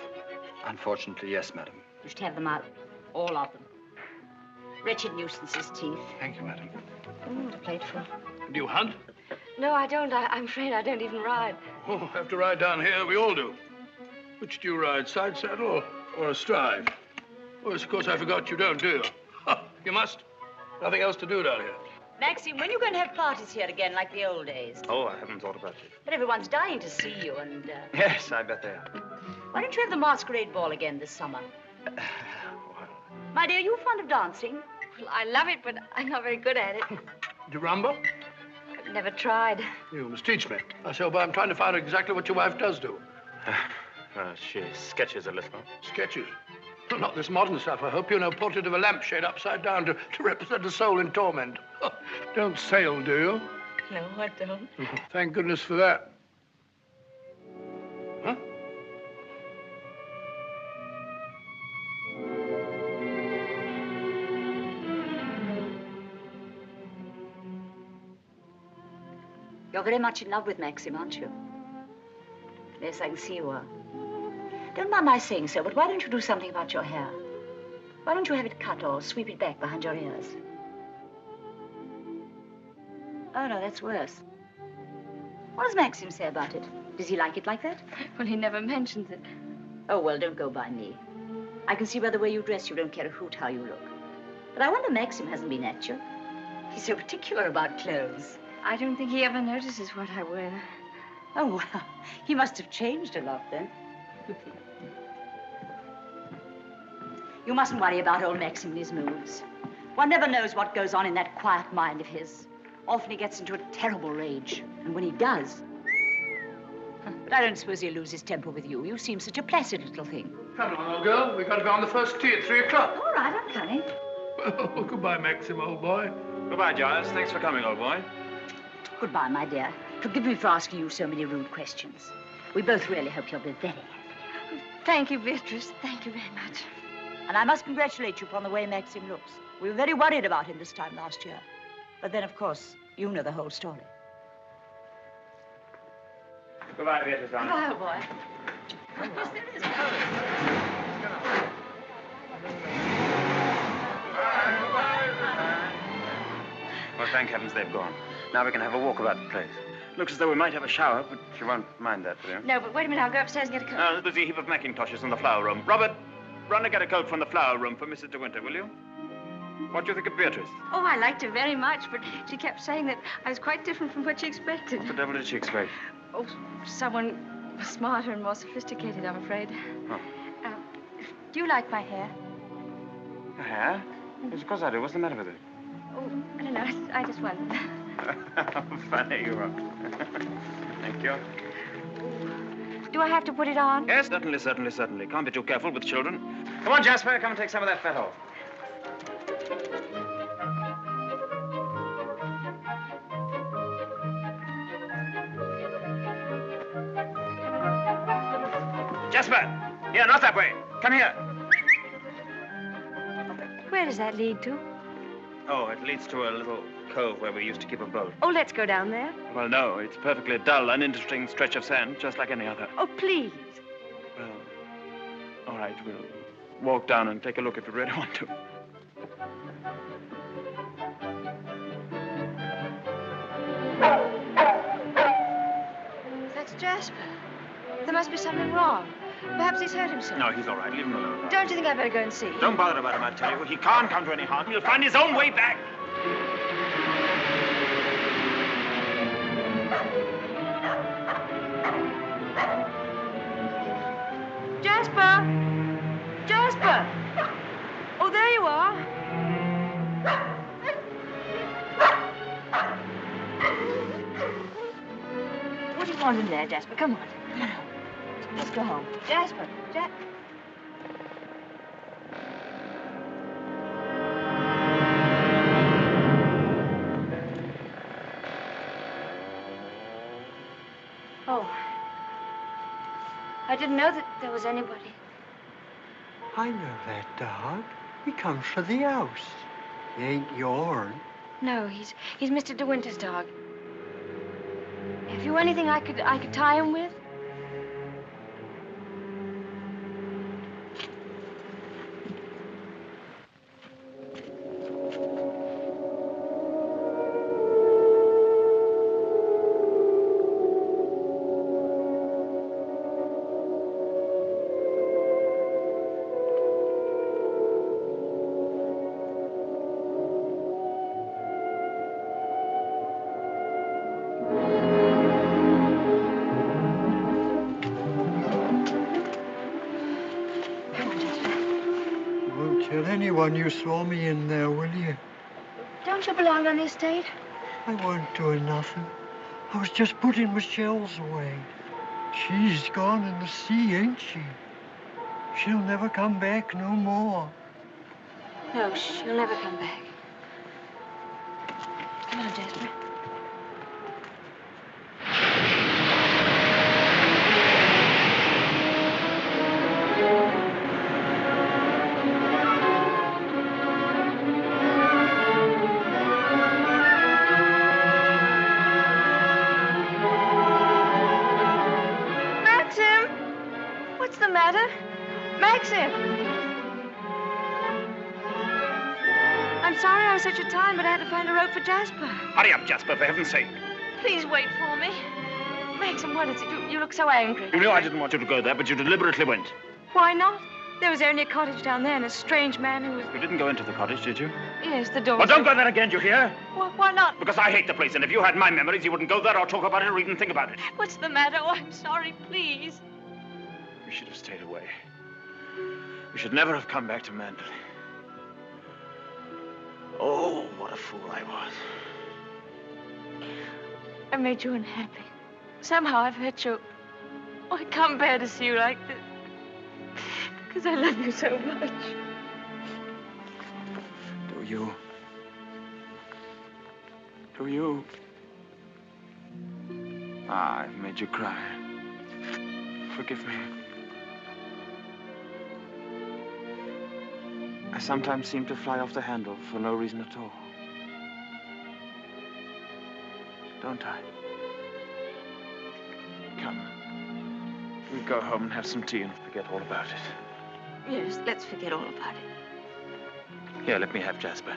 Unfortunately, yes, madam. You should have them out. All of them. Wretched nuisances, teeth. Thank you, madam. What a plateful. Do you hunt? No, I don't. I'm afraid I don't even ride. Oh, have to ride down here. We all do. Which do you ride, side saddle or astride? Oh, yes, of course, I forgot you don't, do you? You must. Nothing else to do down here. Maxine, when are you going to have parties here again, like the old days? Oh, I haven't thought about it. But everyone's dying to see you, and, Yes, I bet they are. Why don't you have the masquerade ball again this summer? My dear, are you fond of dancing? Well, I love it, but I'm not very good at it. Do you rumble? I've never tried. You must teach me. I say, but I'm trying to find out exactly what your wife does do. She sketches a little. Sketches? Not this modern stuff, I hope. You know, portrait of a lampshade upside down to represent a soul in torment. Don't sail, do you? No, I don't. Thank goodness for that. Huh? You're very much in love with Maxim, aren't you? Yes, I can see you are. Don't mind my saying so, but why don't you do something about your hair? Why don't you have it cut or sweep it back behind your ears? Oh, no, that's worse. What does Maxim say about it? Does he like it like that? Well, he never mentions it. Oh, well, don't go by me. I can see by the way you dress you don't care a hoot how you look. But I wonder Maxim hasn't been at you. He's so particular about clothes. I don't think he ever notices what I wear. Oh, well, he must have changed a lot then. You mustn't worry about old Maxim and his moods. One never knows what goes on in that quiet mind of his. Often he gets into a terrible rage. And when he does... But I don't suppose he'll lose his temper with you. You seem such a placid little thing. Come along, old girl. We've got to go on the first tee at 3 o'clock. All right, I'm coming. Oh, goodbye, Maxim, old boy. Goodbye, Giles. Thanks for coming, old boy. Goodbye, my dear. Forgive me for asking you so many rude questions. We both really hope you'll be very happy. Thank you, Beatrice. Thank you very much. And I must congratulate you upon the way Maxim looks. We were very worried about him this time last year. But then, of course, you know the whole story. Goodbye, Beatrice, darling. Goodbye, old boy. Yes, there is Well, thank heavens they've gone. Now we can have a walk about the place. Looks as though we might have a shower, but you won't mind that, will you? No, but wait a minute. I'll go upstairs and get a coat. There's a heap of Macintoshes in the flower room. Robert, run and get a coat from the flower room for Mrs. De Winter, will you? What do you think of Beatrice? Oh, I liked her very much, but she kept saying that I was quite different from what she expected. What the devil did she expect? Oh, someone smarter and more sophisticated, I'm afraid. Oh. Do you like my hair? Your hair? Yes, of course I do. What's the matter with it? Oh, I don't know. I just wondered. How funny you are. Thank you. Do I have to put it on? Yes, certainly. Can't be too careful with children. Come on, Jasper. Come and take some of that fat off. Jasper! Here, not that way. Come here. Where does that lead to? Oh, it leads to a little cove where we used to keep a boat. Oh, let's go down there. Well, no, it's a perfectly dull, uninteresting stretch of sand, just like any other. Oh, please. Well, all right, we'll walk down and take a look if you really want to. That's Jasper. There must be something wrong. Perhaps he's hurt himself. No, he's all right. Leave him alone. Don't you think I'd better go and see? Don't bother about him, I tell you. He can't come to any harm. He'll find his own way back. Jasper! Jasper! Oh, there you are. What do you want in there, Jasper? Come on. Come on. Let's go home. Jasper! Oh. I didn't know that there was anybody. I know that dog. He comes for the house. He ain't yourn. No, he's Mr. De Winter's dog. Have you anything I could tie him with? Tell anyone you saw me in there, will you? Don't you belong on the estate? I wasn't doing nothing. I was just putting my shells away. She's gone in the sea, ain't she? She'll never come back no more. No, she'll never come back. Come on, Jasper. What's the matter? Maxim! I'm sorry I was such a time, but I had to find a rope for Jasper. Hurry up, Jasper, for heaven's sake. Please wait for me. Maxim, what is it? You look so angry. You know I didn't want you to go there, but you deliberately went. Why not? There was only a cottage down there and a strange man who was... You didn't go into the cottage, did you? Yes, the door Well, was don't go there again, you hear? Why not? Because I hate the place, and if you had my memories, you wouldn't go there or talk about it or even think about it. What's the matter? Oh, I'm sorry, please. You should have stayed away. We should never have come back to Manderley. Oh, what a fool I was. I made you unhappy. Somehow I've hurt you. Oh, I can't bear to see you like this. Because I love you so much. Do you? Do you? Ah, I've made you cry. Forgive me. I sometimes seem to fly off the handle for no reason at all. Don't I? Come. We'll go home and have some tea and forget all about it. Yes, let's forget all about it. Here, let me have Jasper.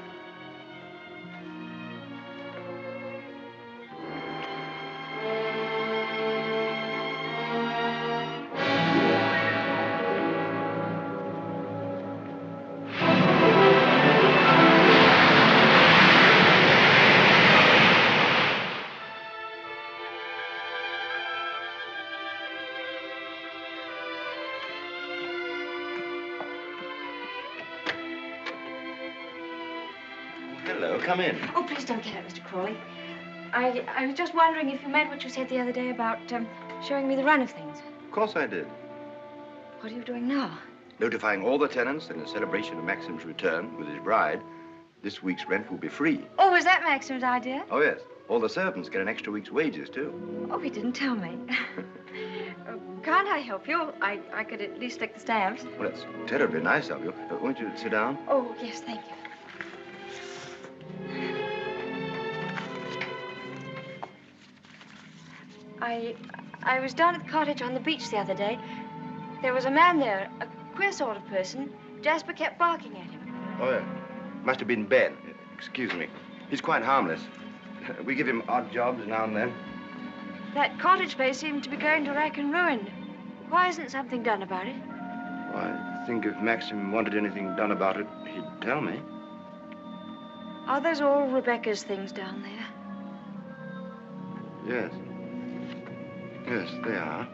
Hello, come in. Oh, please don't get up, Mr. Crawley. I was just wondering if you meant what you said the other day about showing me the run of things. Of course I did. What are you doing now? Notifying all the tenants that in celebration of Maxim's return with his bride, this week's rent will be free. Oh, was that Maxim's idea? Oh, yes. All the servants get an extra week's wages, too. Oh, he didn't tell me. Can't I help you? I could at least stick the stamps. Well, that's terribly nice of you. Won't you sit down? Oh, yes, thank you. I was down at the cottage on the beach the other day. There was a man there, a queer sort of person. Jasper kept barking at him. Oh, yeah. Must have been Ben. Excuse me. He's quite harmless. We give him odd jobs now and then. That cottage place seemed to be going to rack and ruin. Why isn't something done about it? Well, I think if Maxim wanted anything done about it, he'd tell me. Are those all Rebecca's things down there? Yes. Yes, they are.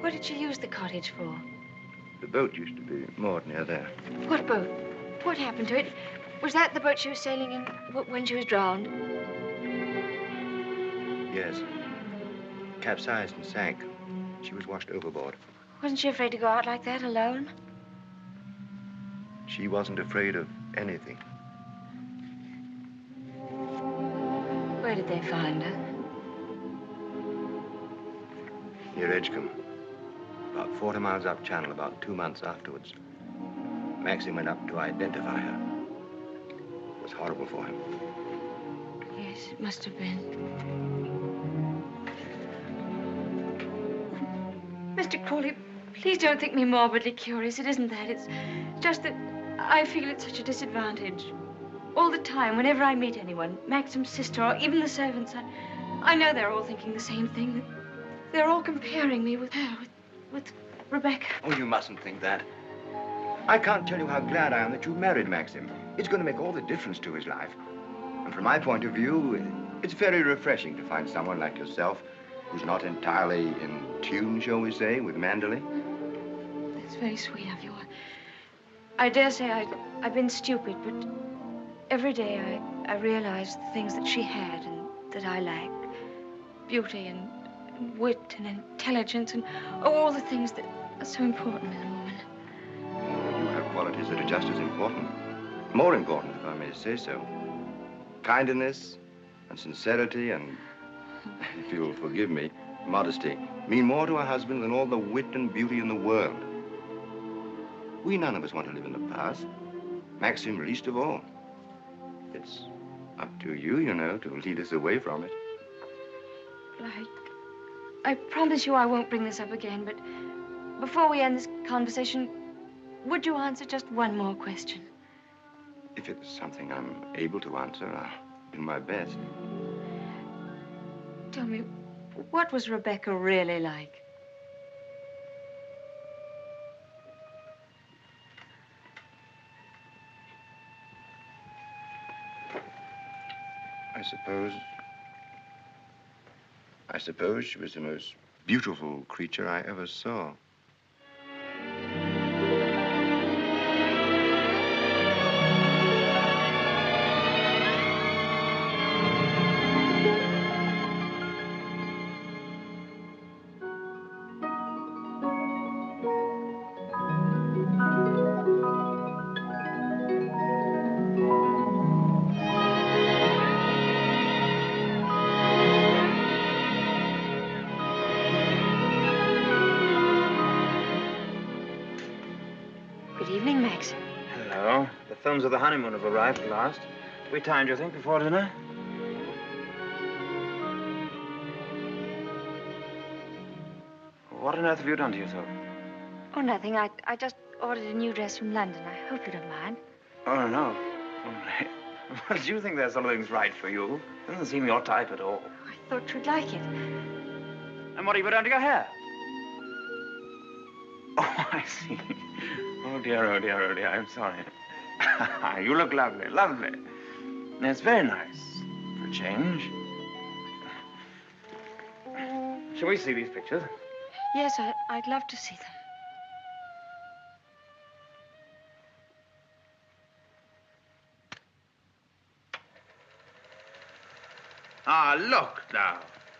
What did she use the cottage for? The boat used to be moored near there. What boat? What happened to it? Was that the boat she was sailing in when she was drowned? Yes. Capsized and sank. She was washed overboard. Wasn't she afraid to go out like that alone? She wasn't afraid of anything. Where did they find her? Near Edgecombe. About 40 miles up channel, about 2 months afterwards. Maxim went up to identify her. It was horrible for him. Yes, it must have been. Mr. Crawley, please don't think me morbidly curious. It isn't that. It's just that I feel at such a disadvantage. All the time, whenever I meet anyone, Maxim's sister or even the servants, I know they're all thinking the same thing. They're all comparing me with her, with Rebecca. Oh, you mustn't think that. I can't tell you how glad I am that you married Maxim. It's going to make all the difference to his life. And from my point of view, it's very refreshing to find someone like yourself who's not entirely in tune, shall we say, with Manderley. That's very sweet of you. I dare say I've been stupid, but every day I realize the things that she had and that I lacked. Beauty and wit and intelligence and all the things that are so important in a woman. You have qualities that are just as important. More important, if I may say so. Kindness and sincerity and, if you'll forgive me, modesty mean more to a husband than all the wit and beauty in the world. We none of us want to live in the past. Maxim least of all. It's up to you, you know, to lead us away from it. I promise you I won't bring this up again, but before we end this conversation, would you answer just one more question? If it's something I'm able to answer, I'll do my best. Tell me, what was Rebecca really like? I suppose she was the most beautiful creature I ever saw. Good evening, Max. Hello. The films of the honeymoon have arrived at last. We timed, you think, before dinner? What on earth have you done to yourself? Oh, nothing. I just ordered a new dress from London. I hope you don't mind. Oh, no. Well, do you think there's something's right for you? Doesn't seem your type at all. I thought you'd like it. And what have you done to your hair? Oh, I see. Oh, dear, oh, dear, oh, dear. I'm sorry. You look lovely, lovely. It's very nice for a change. Shall we see these pictures? Yes, I'd love to see them. Ah, look now.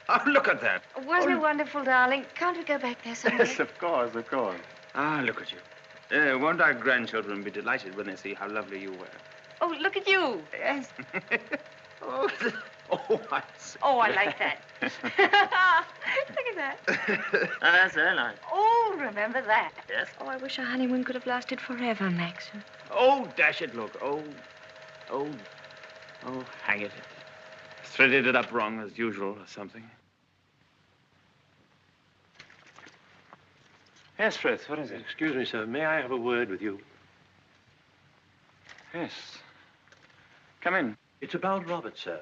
Oh, look at that. Wasn't it wonderful, darling? Can't we go back there someday? Yes, of course, of course. Ah, look at you. Won't our grandchildren be delighted when they see how lovely you were? Oh, look at you. Yes. Oh, I see. Oh, I like that. Look at that. That's very nice. Oh, remember that. Yes. Oh, I wish our honeymoon could have lasted forever, Max. Oh, dash it, look. Oh, hang it. Threaded it up wrong, as usual, or something. Yes, Frith, what is it? Excuse me, sir. May I have a word with you? Yes. Come in. It's about Robert, sir.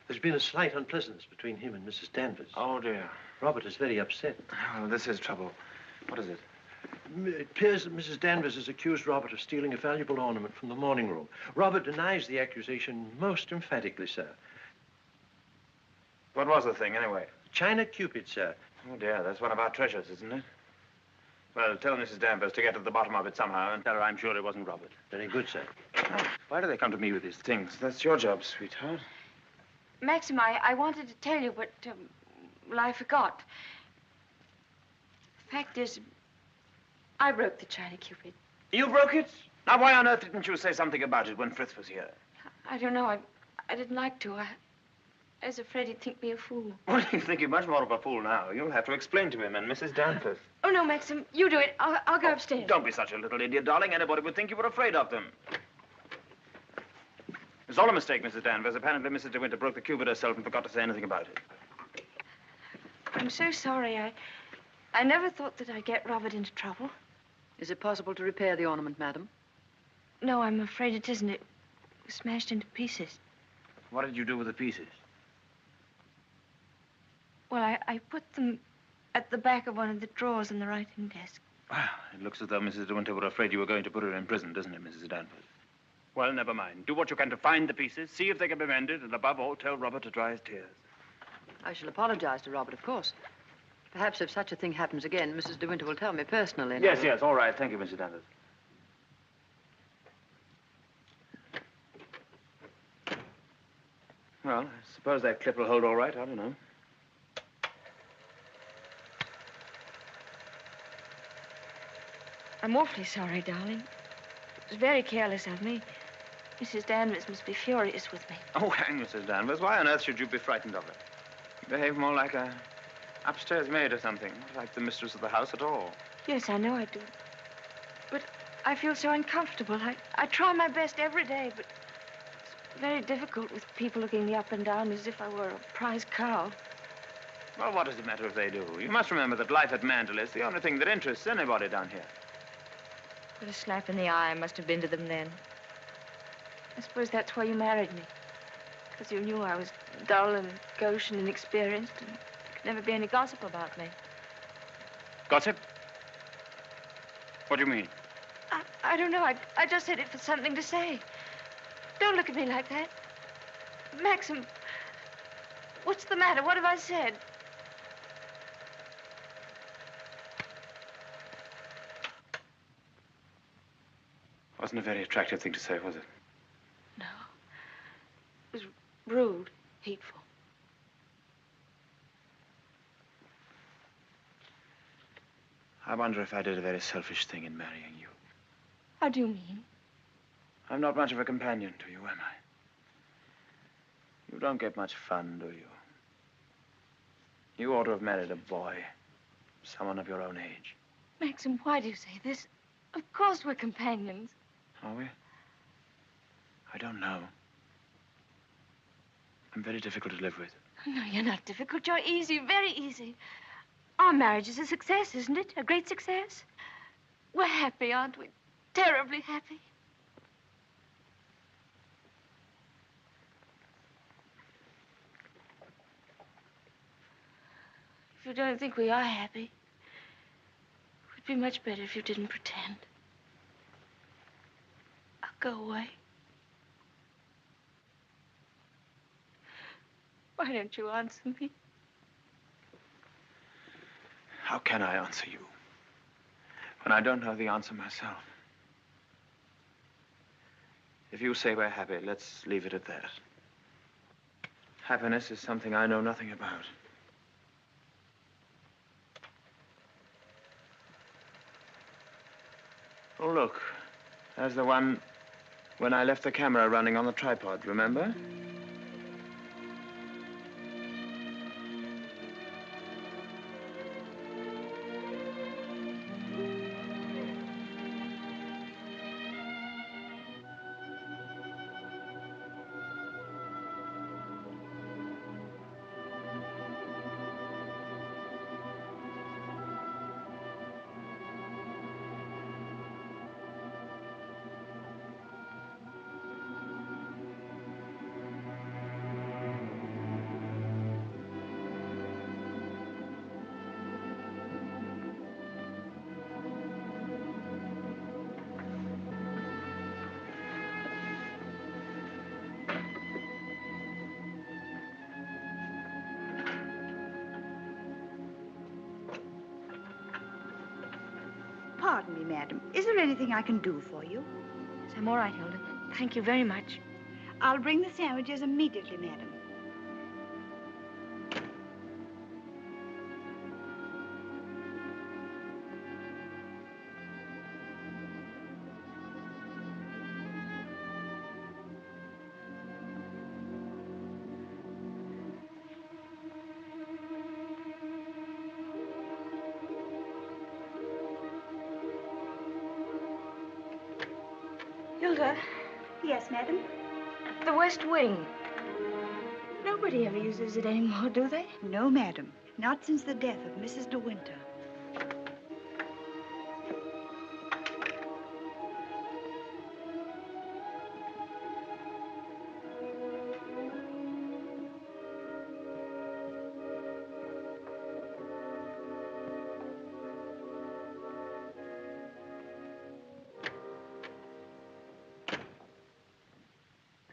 There's been a slight unpleasantness between him and Mrs. Danvers. Oh, dear. Robert is very upset. Oh, this is trouble. What is it? It appears that Mrs. Danvers has accused Robert of stealing a valuable ornament from the morning room. Robert denies the accusation most emphatically, sir. What was the thing, anyway? China Cupid, sir. Oh, dear, that's one of our treasures, isn't it? Well, tell Mrs. Danvers to get to the bottom of it somehow and tell her I'm sure it wasn't Robert. Very good, sir. Oh, why do they come to me with these things? That's your job, sweetheart. Maxim, I wanted to tell you, but, well, I forgot. The fact is, I broke the China Cupid. You broke it? Now, why on earth didn't you say something about it when Frith was here? I don't know. I didn't like to. I was afraid he'd think me a fool. Well, he'd think you much more of a fool now. You'll have to explain to him and Mrs. Danvers. Oh, no, Maxim, you do it. I'll go upstairs. Don't be such a little idiot, darling. Anybody would think you were afraid of them. It's all a mistake, Mrs. Danvers. Apparently, Mrs. De Winter broke the cupid herself and forgot to say anything about it. I'm so sorry. I never thought that I'd get Robert into trouble. Is it possible to repair the ornament, madam? No, I'm afraid it isn't. It was smashed into pieces. What did you do with the pieces? Well, I put them at the back of one of the drawers in the writing desk. Well, it looks as though Mrs. De Winter were afraid you were going to put her in prison, doesn't it, Mrs. Danvers? Well, never mind. Do what you can to find the pieces, see if they can be mended, and above all, tell Robert to dry his tears. I shall apologize to Robert, of course. Perhaps if such a thing happens again, Mrs. De Winter will tell me personally. Yes, yes, all right. Thank you, Mrs. Danvers. Well, I suppose that clip will hold all right. I don't know. I'm awfully sorry, darling. It was very careless of me. Mrs. Danvers must be furious with me. Oh, hang Mrs. Danvers. Why on earth should you be frightened of her? You behave more like a upstairs maid or something, not like the mistress of the house at all. Yes, I know I do. But I feel so uncomfortable. I try my best every day, but it's very difficult with people looking me up and down as if I were a prize cow. Well, what does it matter if they do? You must remember that life at Manderley is the only thing that interests anybody down here. What a slap in the eye I must have been to them then. I suppose that's why you married me. Because you knew I was dull and gauche and inexperienced, and there could never be any gossip about me. Gossip? What do you mean? I don't know. I just said it for something to say. Don't look at me like that. Maxim, what's the matter? What have I said? Wasn't a very attractive thing to say, was it? No. It was rude, hateful. I wonder if I did a very selfish thing in marrying you. How do you mean? I'm not much of a companion to you, am I? You don't get much fun, do you? You ought to have married a boy. Someone of your own age. Maxim, why do you say this? Of course we're companions. Are we? I don't know. I'm very difficult to live with. No, you're not difficult. You're easy, very easy. Our marriage is a success, isn't it? A great success? We're happy, aren't we? Terribly happy. If you don't think we are happy, it would be much better if you didn't pretend. I'll go away. Why don't you answer me? How can I answer you when I don't know the answer myself? If you say we're happy, let's leave it at that. Happiness is something I know nothing about. Oh, look. There's the one when I left the camera running on the tripod, remember? Pardon me, madam. Is there anything I can do for you? Yes, I'm all right, Hilda. Thank you very much. I'll bring the sandwiches immediately, madam. Hilda, Yes, madam? the West Wing. Nobody ever uses it anymore, do they? No, madam. Not since the death of Mrs. De Winter.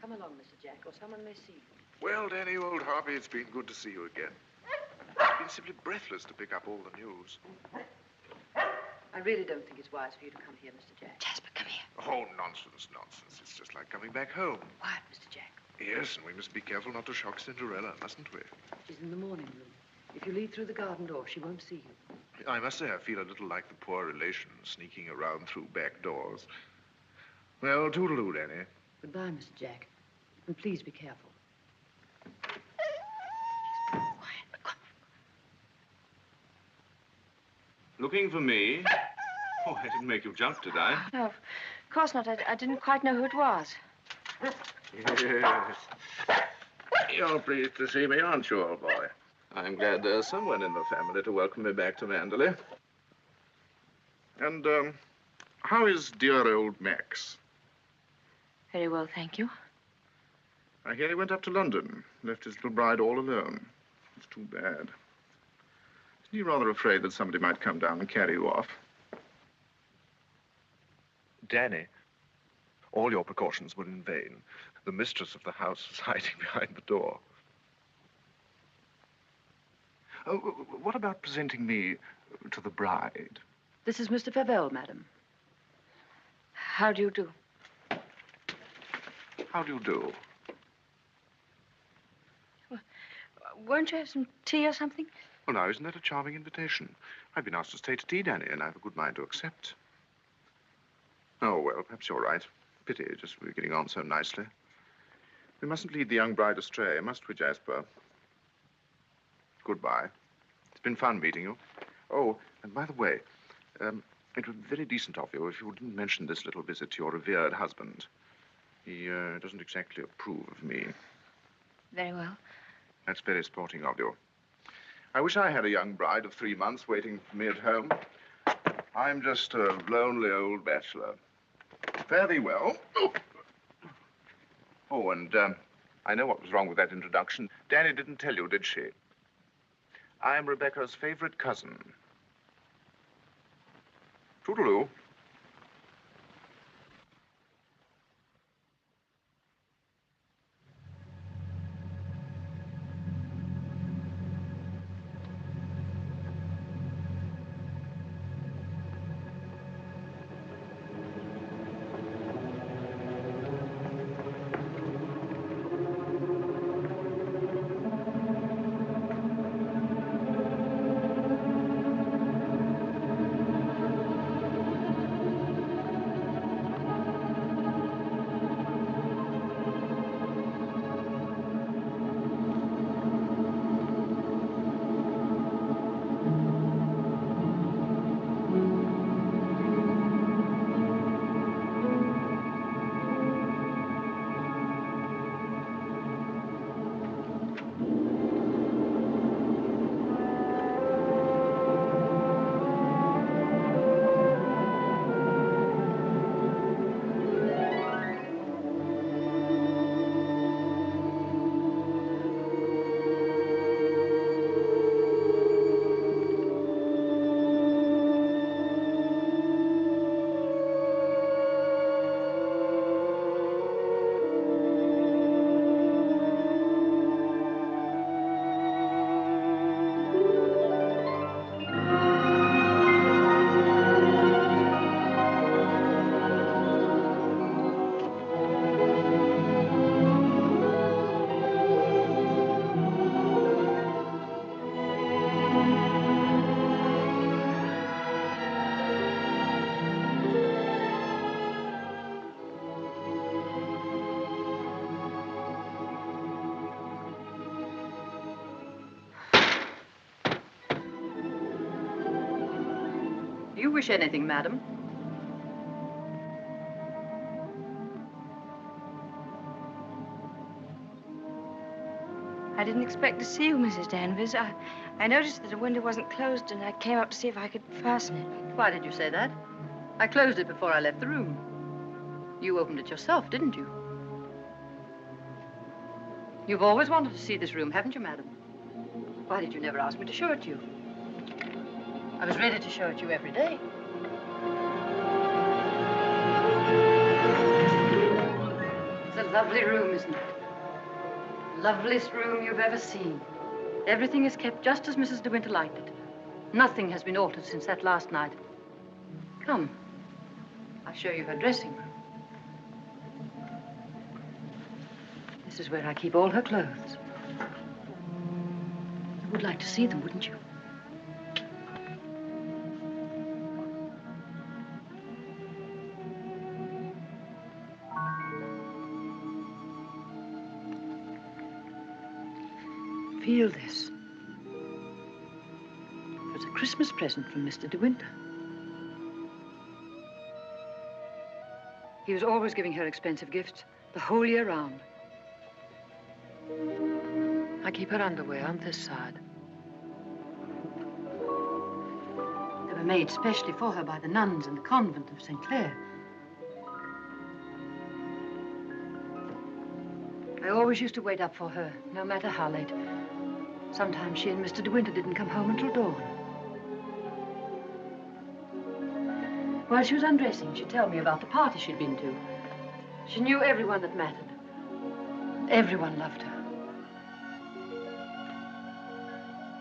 Come along, Mr. Jack, or someone may see you. Well, Danny, old Harvey, it's been good to see you again. It's been simply breathless to pick up all the news. I really don't think it's wise for you to come here, Mr. Jack. Jasper, come here. Oh, nonsense, nonsense. It's just like coming back home. Quiet, Mr. Jack. Yes, and we must be careful not to shock Cinderella, mustn't we? She's in the morning room. If you leave through the garden door, she won't see you. I must say I feel a little like the poor relation sneaking around through back doors. Well, toodaloo, Danny. Goodbye, Mr. Jack. And please be careful. Looking for me? Oh, I didn't make you jump, did I? No, of course not. I didn't quite know who it was. Yes. You're pleased to see me, aren't you, old boy? I'm glad there's someone in the family to welcome me back to Manderley. And, how is dear old Max? Very well, thank you. I hear he went up to London, left his little bride all alone. It's too bad. Isn't he rather afraid that somebody might come down and carry you off? Danny, All your precautions were in vain. The mistress of the house was hiding behind the door. Oh, what about presenting me to the bride? This is Mr. Favell, madam. How do you do? How do you do? Well, won't you have some tea or something? Well, now, isn't that a charming invitation? I've been asked to stay to tea, Danny, and I have a good mind to accept. Oh, well, perhaps you're right. Pity, just we're getting on so nicely. We mustn't lead the young bride astray, must we, Jasper? Goodbye. It's been fun meeting you. Oh, and by the way, it would be very decent of you if you didn't mention this little visit to your revered husband. He doesn't exactly approve of me. Very well. That's very sporting of you. I wish I had a young bride of 3 months waiting for me at home. I'm just a lonely old bachelor. Fare thee well. Oh, and I know what was wrong with that introduction. Danny didn't tell you, did she? I'm Rebecca's favorite cousin. Toodaloo. You wish anything, madam? I didn't expect to see you, Mrs. Danvers. I noticed that the window wasn't closed, and I came up to see if I could fasten it. Why did you say that? I closed it before I left the room. You opened it yourself, didn't you? You've always wanted to see this room, haven't you, madam? Why did you never ask me to show it you? I was ready to show it you every day. It's a lovely room, isn't it? Loveliest room you've ever seen. Everything is kept just as Mrs. De Winter liked it. Nothing has been altered since that last night. Come, I'll show you her dressing room. This is where I keep all her clothes. You would like to see them, wouldn't you? Feel this. It was a Christmas present from Mr. De Winter. He was always giving her expensive gifts the whole year round. I keep her underwear on this side. They were made specially for her by the nuns in the convent of St. Clair. I always used to wait up for her, no matter how late. Sometimes she and Mr. De Winter didn't come home until dawn. While she was undressing, she'd tell me about the party she'd been to. She knew everyone that mattered. Everyone loved her.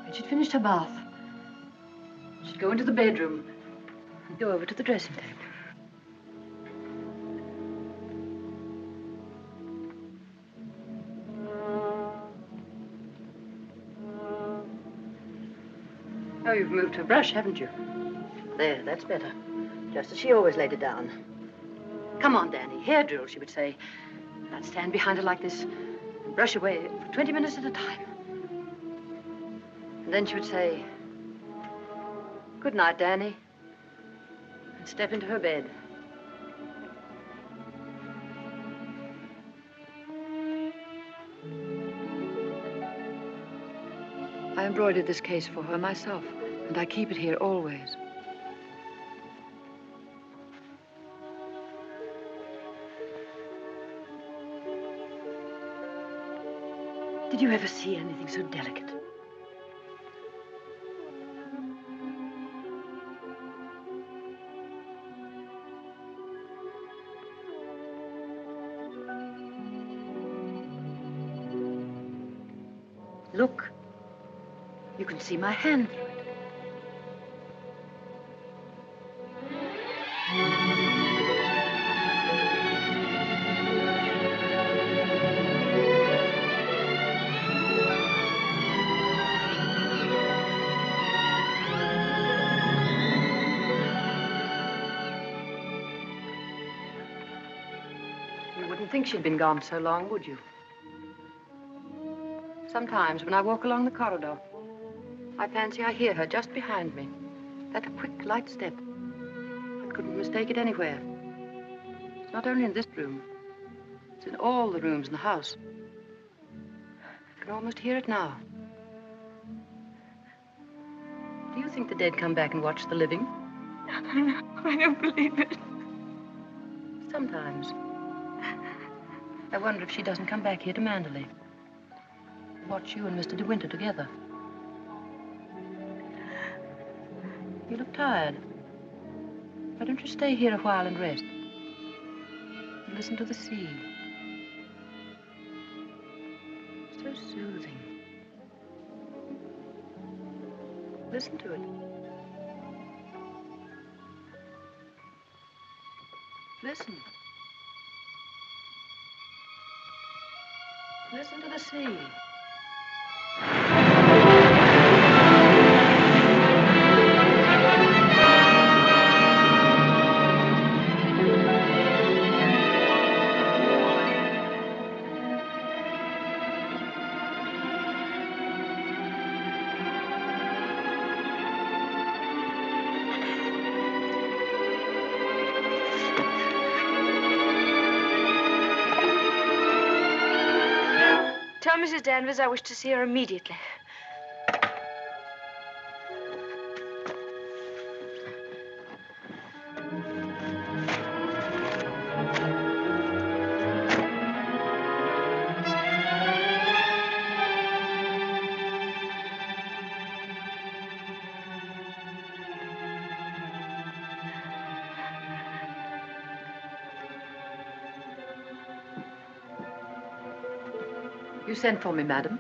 When she'd finished her bath, she'd go into the bedroom and go over to the dressing table. Oh, you've moved her brush, haven't you? There, that's better. Just as she always laid it down. Come on, Danny. Hair drill, she would say. And I'd stand behind her like this and brush away for 20 minutes at a time. And then she would say, "Good night, Danny," and step into her bed. I embroidered this case for her myself, and I keep it here always. Did you ever see anything so delicate? Look. You can see my hand through it. You wouldn't think she'd been gone so long, would you? Sometimes when I walk along the corridor, I fancy I hear her just behind me. That quick, light step. I couldn't mistake it anywhere. It's not only in this room. It's in all the rooms in the house. I can almost hear it now. Do you think the dead come back and watch the living? No, I don't believe it. Sometimes. I wonder if she doesn't come back here to Manderley. Watch you and Mr. De Winter together. You look tired. Why don't you stay here a while and rest? And listen to the sea. So soothing. Listen to it. Listen. Listen to the sea. Tell Mrs. Danvers I wish to see her immediately. You sent for me, madam?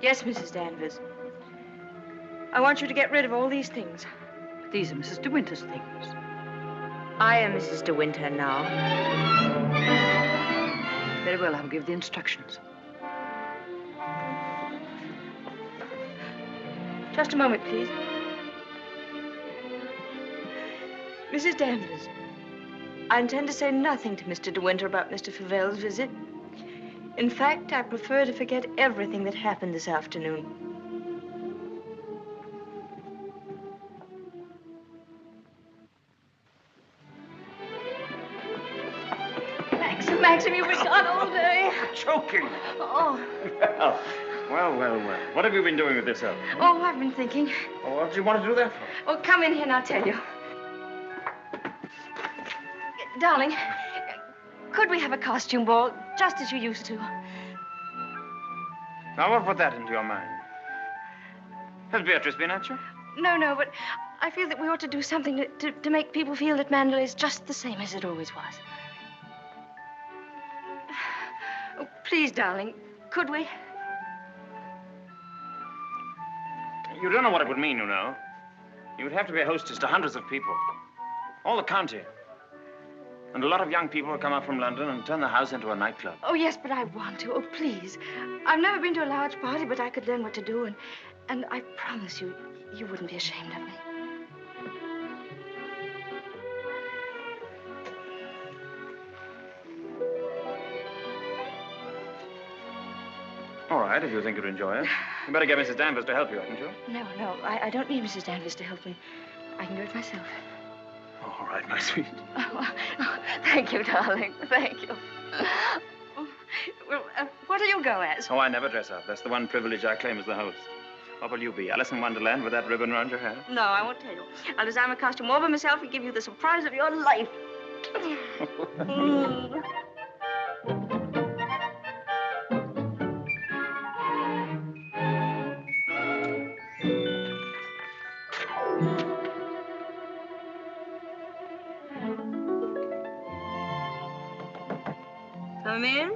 Yes, Mrs. Danvers. I want you to get rid of all these things. But these are Mrs. De Winter's things. I am Mrs. De Winter now. Very well, I'll give the instructions. Just a moment, please. Mrs. Danvers, I intend to say nothing to Mr. De Winter about Mr. Favel's visit. In fact, I prefer to forget everything that happened this afternoon. Maxim, you've been gone all day. Choking. Oh. Well. What have you been doing with yourself? Oh, I've been thinking. Oh, what did you want to do that for? Oh, come in here and I'll tell you. Darling, could we have a costume ball, just as you used to? Now, what put that into your mind? Has Beatrice been at you? No, but I feel that we ought to do something to make people feel that Manderley is just the same as it always was. Oh, please, darling, could we? You don't know what it would mean, you know. You would have to be a hostess to hundreds of people. All the county. And a lot of young people will come up from London and turn the house into a nightclub. Oh, yes, but I want to. Oh, please. I've never been to a large party, but I could learn what to do, and I promise you, you wouldn't be ashamed of me. All right, if you think you'd enjoy it. You better get Mrs. Danvers to help you, hadn't you? No, I don't need Mrs. Danvers to help me. I can do it myself. All right, my sweet. Oh, thank you, darling. Thank you. Well, what'll you go as? Oh, I never dress up. That's the one privilege I claim as the host. What will you be, Alice in Wonderland with that ribbon around your hair? No, I won't tell you. I'll design a costume all by myself and give you the surprise of your life. Come in.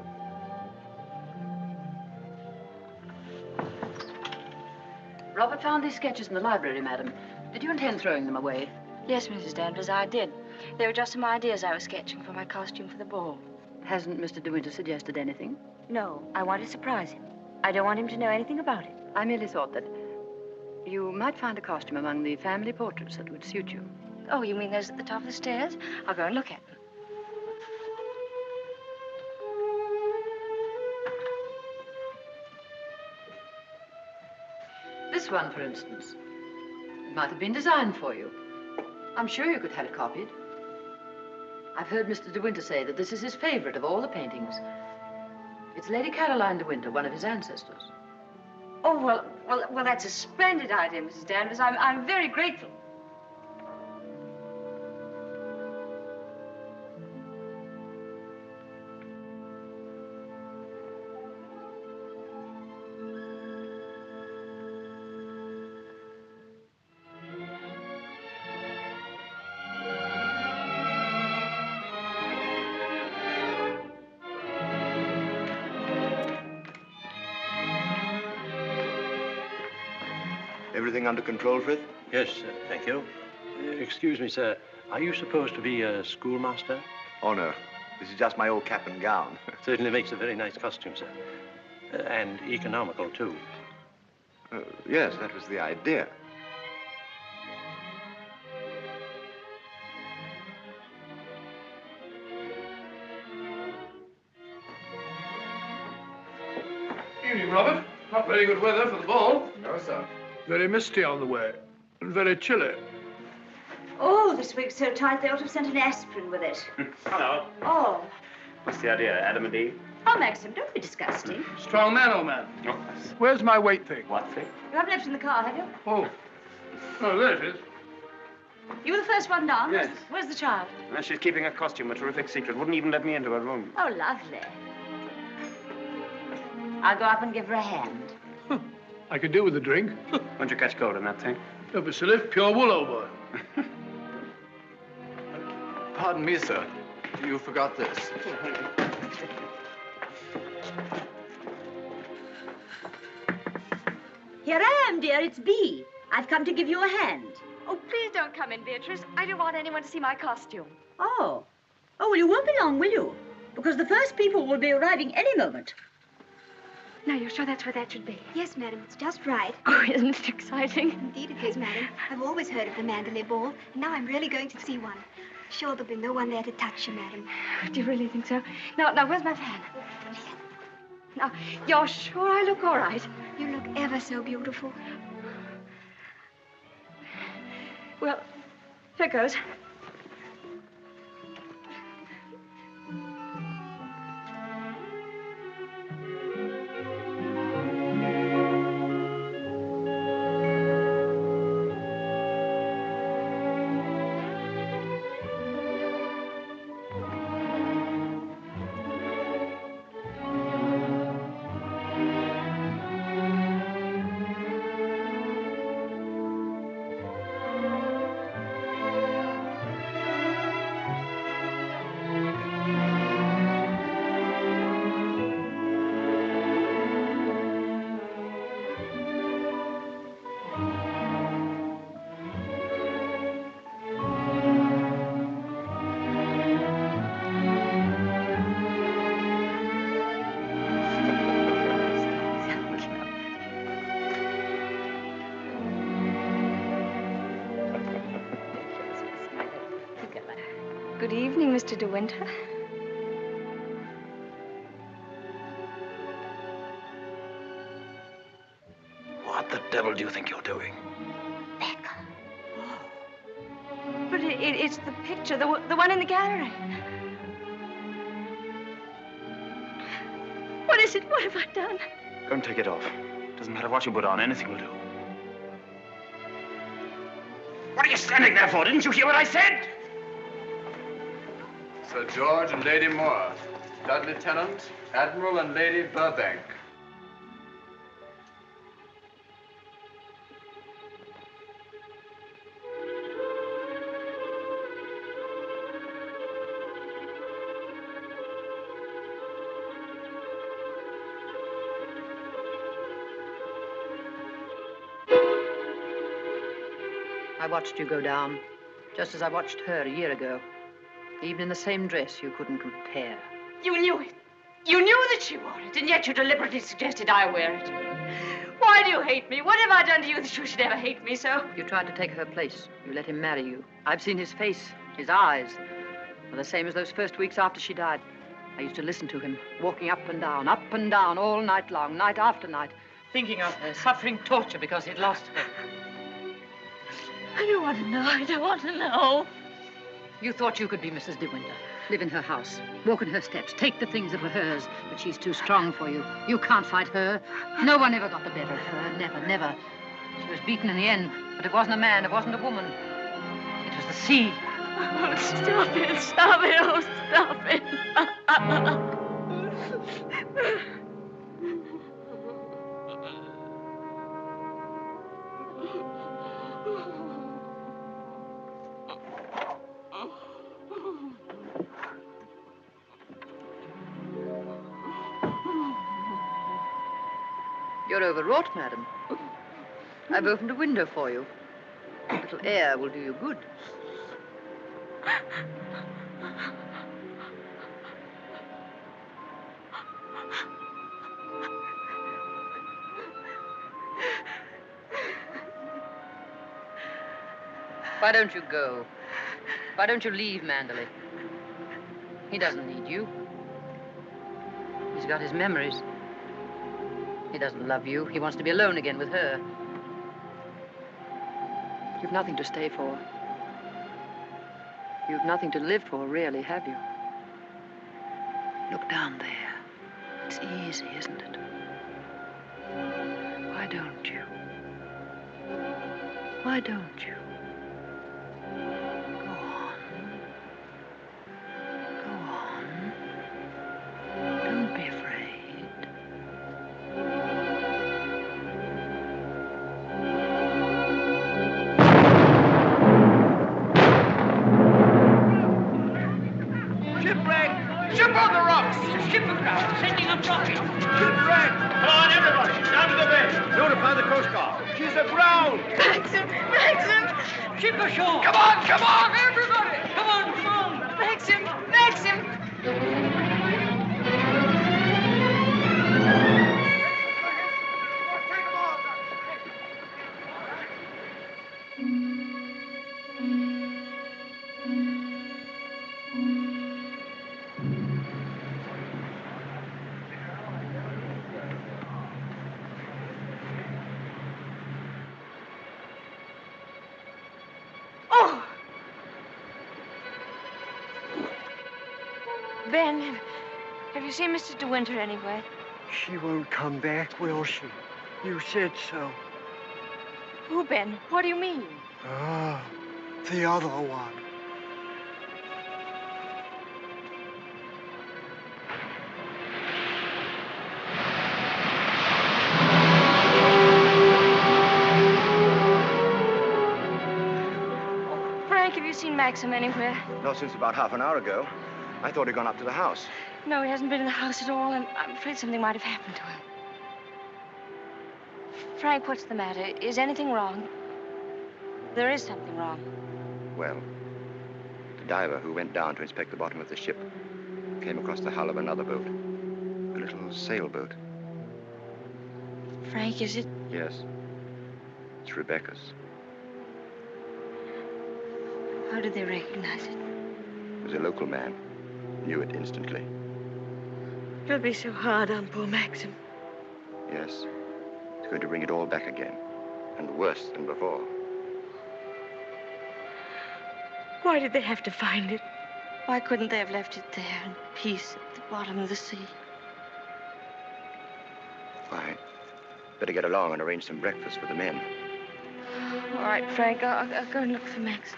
Robert found these sketches in the library, madam. Did you intend throwing them away? Yes, Mrs. Danvers, I did. They were just some ideas I was sketching for my costume for the ball. Hasn't Mr. De Winter suggested anything? No, I want to surprise him. I don't want him to know anything about it. I merely thought that you might find a costume among the family portraits that would suit you. Oh, you mean those at the top of the stairs? I'll go and look at them. This one, for instance. It might have been designed for you. I'm sure you could have it copied. I've heard Mr. De Winter say that this is his favorite of all the paintings. It's Lady Caroline De Winter, one of his ancestors. Oh, well, that's a splendid idea, Mrs. Danvers. I'm very grateful. Everything under control, Frith? Yes, thank you. Excuse me, sir. Are you supposed to be a schoolmaster? Oh, no. This is just my old cap and gown. Certainly makes a very nice costume, sir. And economical, too. Yes, that was the idea. Evening, Robert. Not very good weather for the ball. No, sir. Very misty on the way, and very chilly. Oh, this wig's so tight they ought to have sent an aspirin with it. Hello. Oh. What's the idea, Adam and Eve? Oh, Maxim, don't be disgusting. Strong man, old man. Oh. Where's my weight thing? What thing? You haven't left it in the car, have you? Oh. Oh, there it is. You were the first one down? Yes. Where's the child? Well, she's keeping her costume a terrific secret. Wouldn't even let me into her room. Oh, lovely. I'll go up and give her a hand. I could do with a drink. Won't you catch cold in that thing? Don't be silly. Pure wool, old boy. Pardon me, sir. You forgot this. Here I am, dear. It's Bee. I've come to give you a hand. Oh, please don't come in, Beatrice. I don't want anyone to see my costume. Oh. Oh, well, you won't be long, will you? Because the first people will be arriving any moment. Now, you're sure that's where that should be? Yes, madam, it's just right. Oh, isn't it exciting? Indeed it is, madam. I've always heard of the Manderley ball, and now I'm really going to see one. Sure, there'll be no one there to touch you, madam. Do you really think so? Now, where's my fan? Now, you're sure I look all right? You look ever so beautiful. Well, here goes. Good evening, Mr. De Winter. What the devil do you think you're doing? But it's the picture, the one in the gallery. What is it? What have I done? Go and take it off. Doesn't matter what you put on, anything will do. What are you standing there for? Didn't you hear what I said? Sir George and Lady Moore. Dudley Tennant, Admiral and Lady Burbank. I watched you go down, just as I watched her a year ago. Even in the same dress, you couldn't compare. You knew it. You knew that she wore it, and yet you deliberately suggested I wear it. Why do you hate me? What have I done to you that you should ever hate me so? You tried to take her place. You let him marry you. I've seen his face, his eyes. They're the same as those first weeks after she died. I used to listen to him, walking up and down, all night long, night after night, thinking of her, suffering torture because he'd lost her. I don't want to know. I don't want to know. You thought you could be Mrs. De Winter, live in her house, walk in her steps, take the things that were hers, but she's too strong for you. You can't fight her. No one ever got the better of her. Never, never. She was beaten in the end, but it wasn't a man, it wasn't a woman. It was the sea. Oh, stop it, stop it, oh, stop it. You're overwrought, madam. I've opened a window for you. A little air will do you good. Why don't you go? Why don't you leave Manderley? He doesn't need you. He's got his memories. He doesn't love you. He wants to be alone again with her. You've nothing to stay for. You've nothing to live for, really, have you? Look down there. It's easy, isn't it? Why don't you? Why don't you? Go on. Go on. Don't be afraid. Ship on the rocks! Ship aground, sending up rockets! Shipwreck! Come on, everybody! Down to the bay! Notify the Coast Guard! She's aground! Maxim! Maxim! Ship ashore! Come on, everybody! Come on! Maxim! Maxim! Ben, have you seen Mr. De Winter anywhere? She won't come back, will she? You said so. Who, Ben? What do you mean? Ah, the other one. Frank, have you seen Maxim anywhere? Not since about half an hour ago. I thought he'd gone up to the house. No, he hasn't been in the house at all, and I'm afraid something might have happened to him. Frank, what's the matter? Is anything wrong? There is something wrong. Well, the diver who went down to inspect the bottom of the ship came across the hull of another boat. A little sailboat. Frank, is it? Yes. It's Rebecca's. How did they recognize it? was a local man. Knew it instantly. It'll be so hard on poor Maxim. Yes. It's going to bring it all back again. And worse than before. Why did they have to find it? Why couldn't they have left it there in peace at the bottom of the sea? Fine. Better get along and arrange some breakfast for the men. All right, Frank, I'll go and look for Max.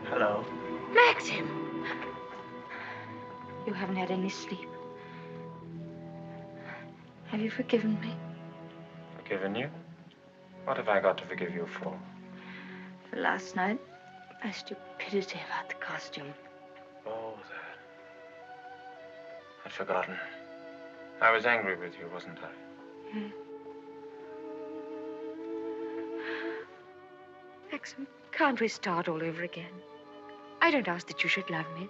Hello. Maxim! You haven't had any sleep. Have you forgiven me? Forgiven you? What have I got to forgive you for? For last night, my stupidity about the costume. Oh, that. I'd forgotten. I was angry with you, wasn't I? Hmm. Maxim, can't we start all over again? I don't ask that you should love me.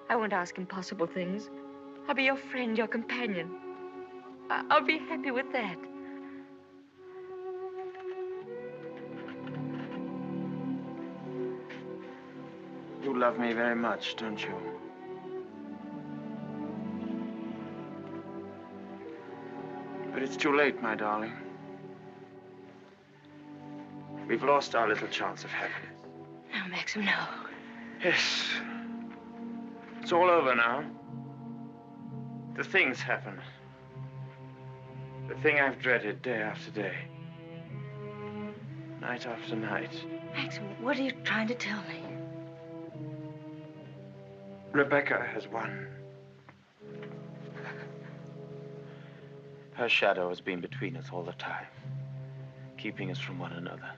I won't ask impossible things. I'll be your friend, your companion. I'll be happy with that. You love me very much, don't you? But it's too late, my darling. We've lost our little chance of happiness. No, Maxim, no. Yes. It's all over now. The thing's happened. The thing I've dreaded day after day. Night after night. Maxim, what are you trying to tell me? Rebecca has won. Her shadow has been between us all the time, keeping us from one another.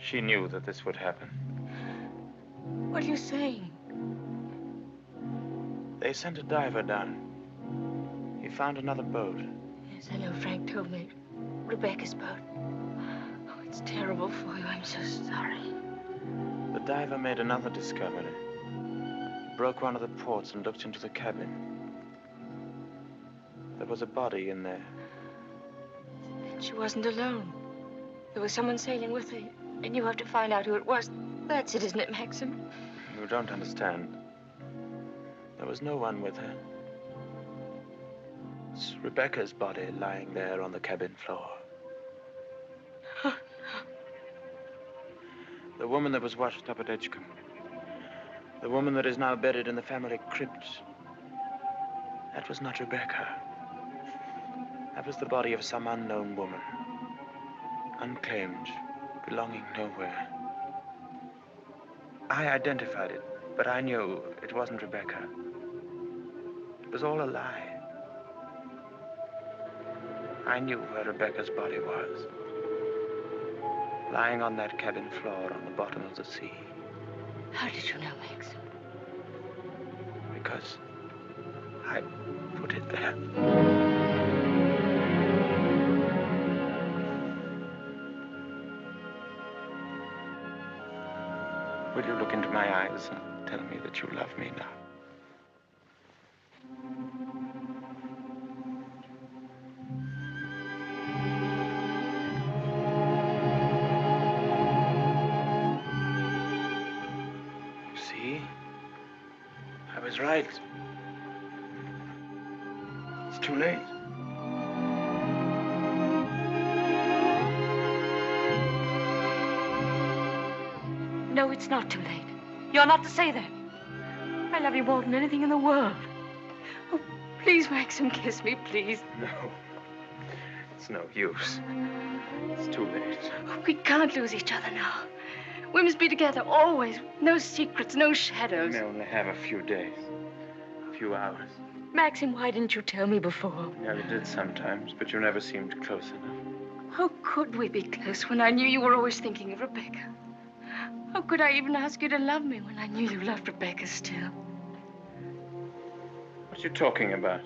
She knew that this would happen. What are you saying? They sent a diver down. He found another boat. Yes, I know. Frank told me. Rebecca's boat. Oh, it's terrible for you. I'm so sorry. The diver made another discovery. Broke one of the ports and looked into the cabin. There was a body in there. Then she wasn't alone. There was someone sailing with her, and you have to find out who it was. That's it, isn't it, Maxim? You don't understand. There was no one with her. It's Rebecca's body lying there on the cabin floor. The woman that was washed up at Edgecombe. The woman that is now buried in the family crypt. That was not Rebecca. That was the body of some unknown woman. Unclaimed, belonging nowhere. I identified it, but I knew it wasn't Rebecca. It was all a lie. I knew where Rebecca's body was. Lying on that cabin floor on the bottom of the sea. How did you know, Max? Because I put it there. Will you look into my eyes and tell me that you love me now? See? I was right. It's too late. No, it's not too late. You're not to say that. I love you more than anything in the world. Oh, please, Maxim, kiss me, please. No. It's no use. It's too late. Oh, we can't lose each other now. We must be together always. No secrets, no shadows. We may only have a few days. A few hours. Maxim, why didn't you tell me before? Yeah, you did sometimes, but you never seemed close enough. How could we be close when I knew you were always thinking of Rebecca? How could I even ask you to love me when I knew you loved Rebecca still? What are you talking about?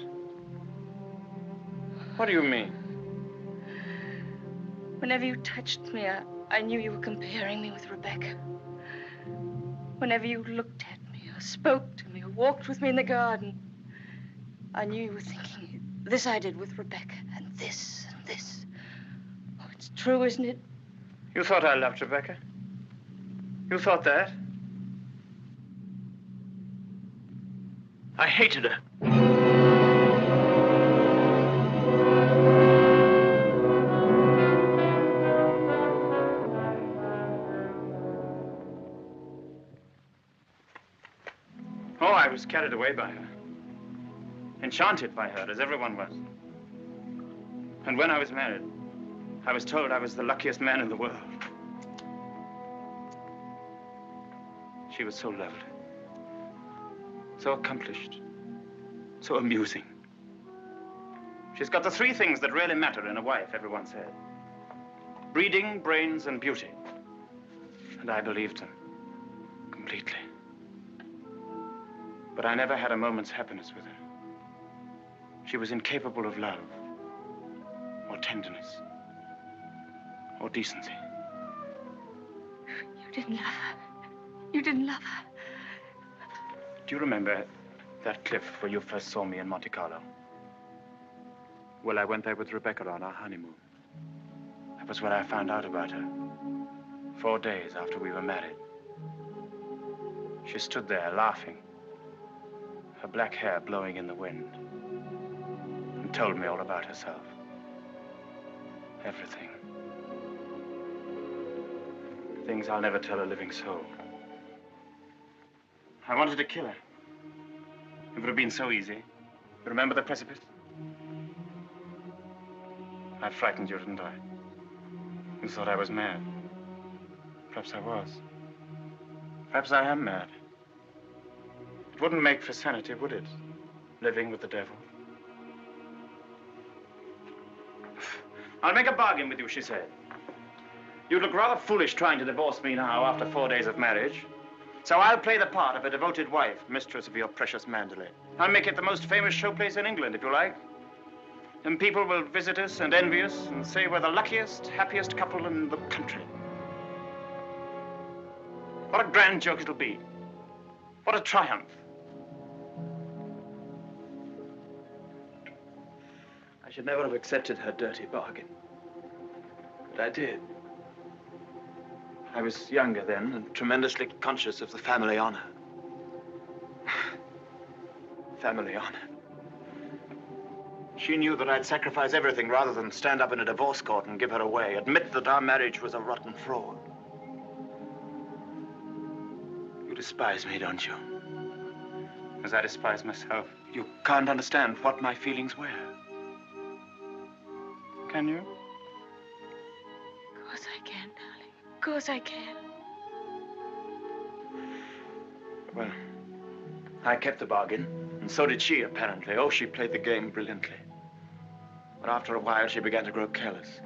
What do you mean? Whenever you touched me, I knew you were comparing me with Rebecca. Whenever you looked at me or spoke to me or walked with me in the garden, I knew you were thinking, this I did with Rebecca, and this, and this. Oh, it's true, isn't it? You thought I loved Rebecca? You thought that? I hated her. Oh, I was carried away by her. Enchanted by her, as everyone was. And when I was married, I was told I was the luckiest man in the world. She was so lovely, so accomplished, so amusing. She's got the three things that really matter in a wife, everyone said. Breeding, brains, and beauty. And I believed them completely. But I never had a moment's happiness with her. She was incapable of love, or tenderness, or decency. You didn't love her. You didn't love her. Do you remember that cliff where you first saw me in Monte Carlo? Well, I went there with Rebecca on our honeymoon. That was where I found out about her. 4 days after we were married. She stood there laughing, her black hair blowing in the wind, and told me all about herself. Everything. Things I'll never tell a living soul. I wanted to kill her. It would have been so easy. You remember the precipice? I frightened you, didn't I? You thought I was mad. Perhaps I was. Perhaps I am mad. It wouldn't make for sanity, would it? Living with the devil. I'll make a bargain with you, she said. You'd look rather foolish trying to divorce me now after 4 days of marriage. So I'll play the part of a devoted wife, mistress of your precious Manderley. I'll make it the most famous showplace in England, if you like. And people will visit us and envy us and say we're the luckiest, happiest couple in the country. What a grand joke it'll be. What a triumph. I should never have accepted her dirty bargain. But I did. I was younger then and tremendously conscious of the family honor. Family honor. She knew that I'd sacrifice everything rather than stand up in a divorce court and give her away, admit that our marriage was a rotten fraud. You despise me, don't you? As I despise myself. You can't understand what my feelings were. Can you? Of course I can, darling. Of course I can. Well, I kept the bargain, and so did she, apparently. Oh, she played the game brilliantly. But after a while, she began to grow careless.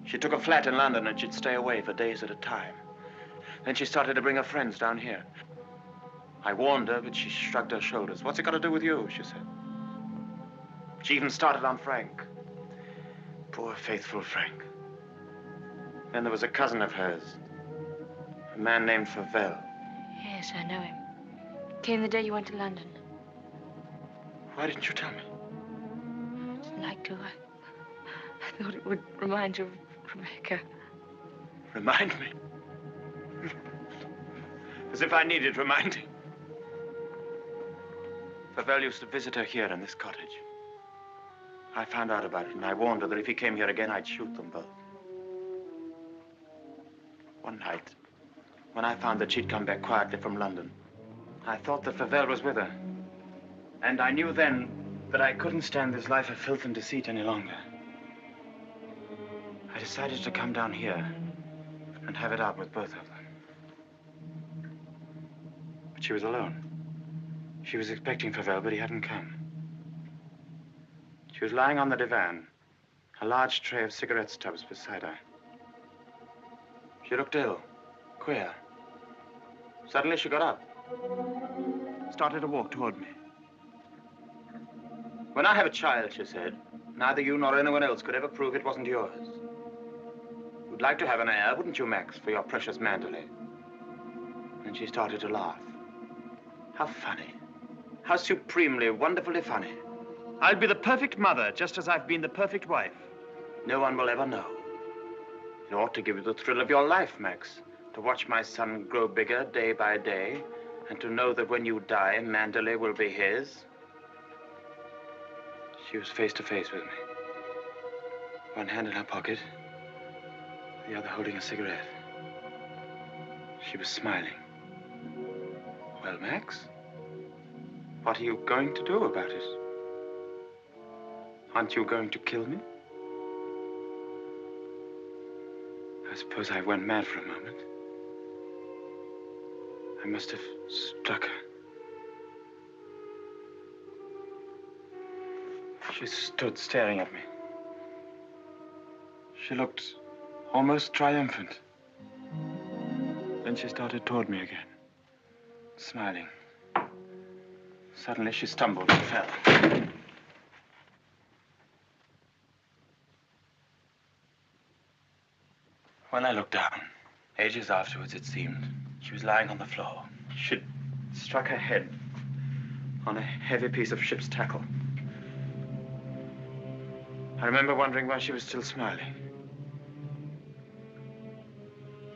She took a flat in London, and she'd stay away for days at a time. Then she started to bring her friends down here. I warned her, but she shrugged her shoulders. What's it got to do with you, she said. She even started on Frank. Poor, faithful Frank. Then there was a cousin of hers, a man named Favell. Yes, I know him. Came the day you went to London. Why didn't you tell me? I didn't like to. I thought it would remind you of Rebecca. Remind me? As if I needed reminding. Favell used to visit her here in this cottage. I found out about it, and I warned her that if he came here again, I'd shoot them both. One night, when I found that she'd come back quietly from London, I thought that Favell was with her. And I knew then that I couldn't stand this life of filth and deceit any longer. I decided to come down here and have it out with both of them. But she was alone. She was expecting Favell, but he hadn't come. She was lying on the divan, A large tray of cigarette stubs beside her. She looked ill, queer. Suddenly she got up, started to walk toward me. When I have a child, she said, neither you nor anyone else could ever prove it wasn't yours. You'd like to have an heir, wouldn't you, Max, for your precious Manderley? And she started to laugh. How funny. How supremely, wonderfully funny. I'll be the perfect mother, just as I've been the perfect wife. No one will ever know. It ought to give you the thrill of your life, Max, to watch my son grow bigger day by day, and to know that when you die, Manderley will be his. She was face to face with me. One hand in her pocket, the other holding a cigarette. She was smiling. Well, Max, what are you going to do about it? Aren't you going to kill me? I suppose I went mad for a moment. I must have struck her. She stood staring at me. She looked almost triumphant. Then she started toward me again, smiling. Suddenly she stumbled and fell. When I looked down, ages afterwards it seemed, she was lying on the floor. She'd struck her head on a heavy piece of ship's tackle. I remember wondering why she was still smiling.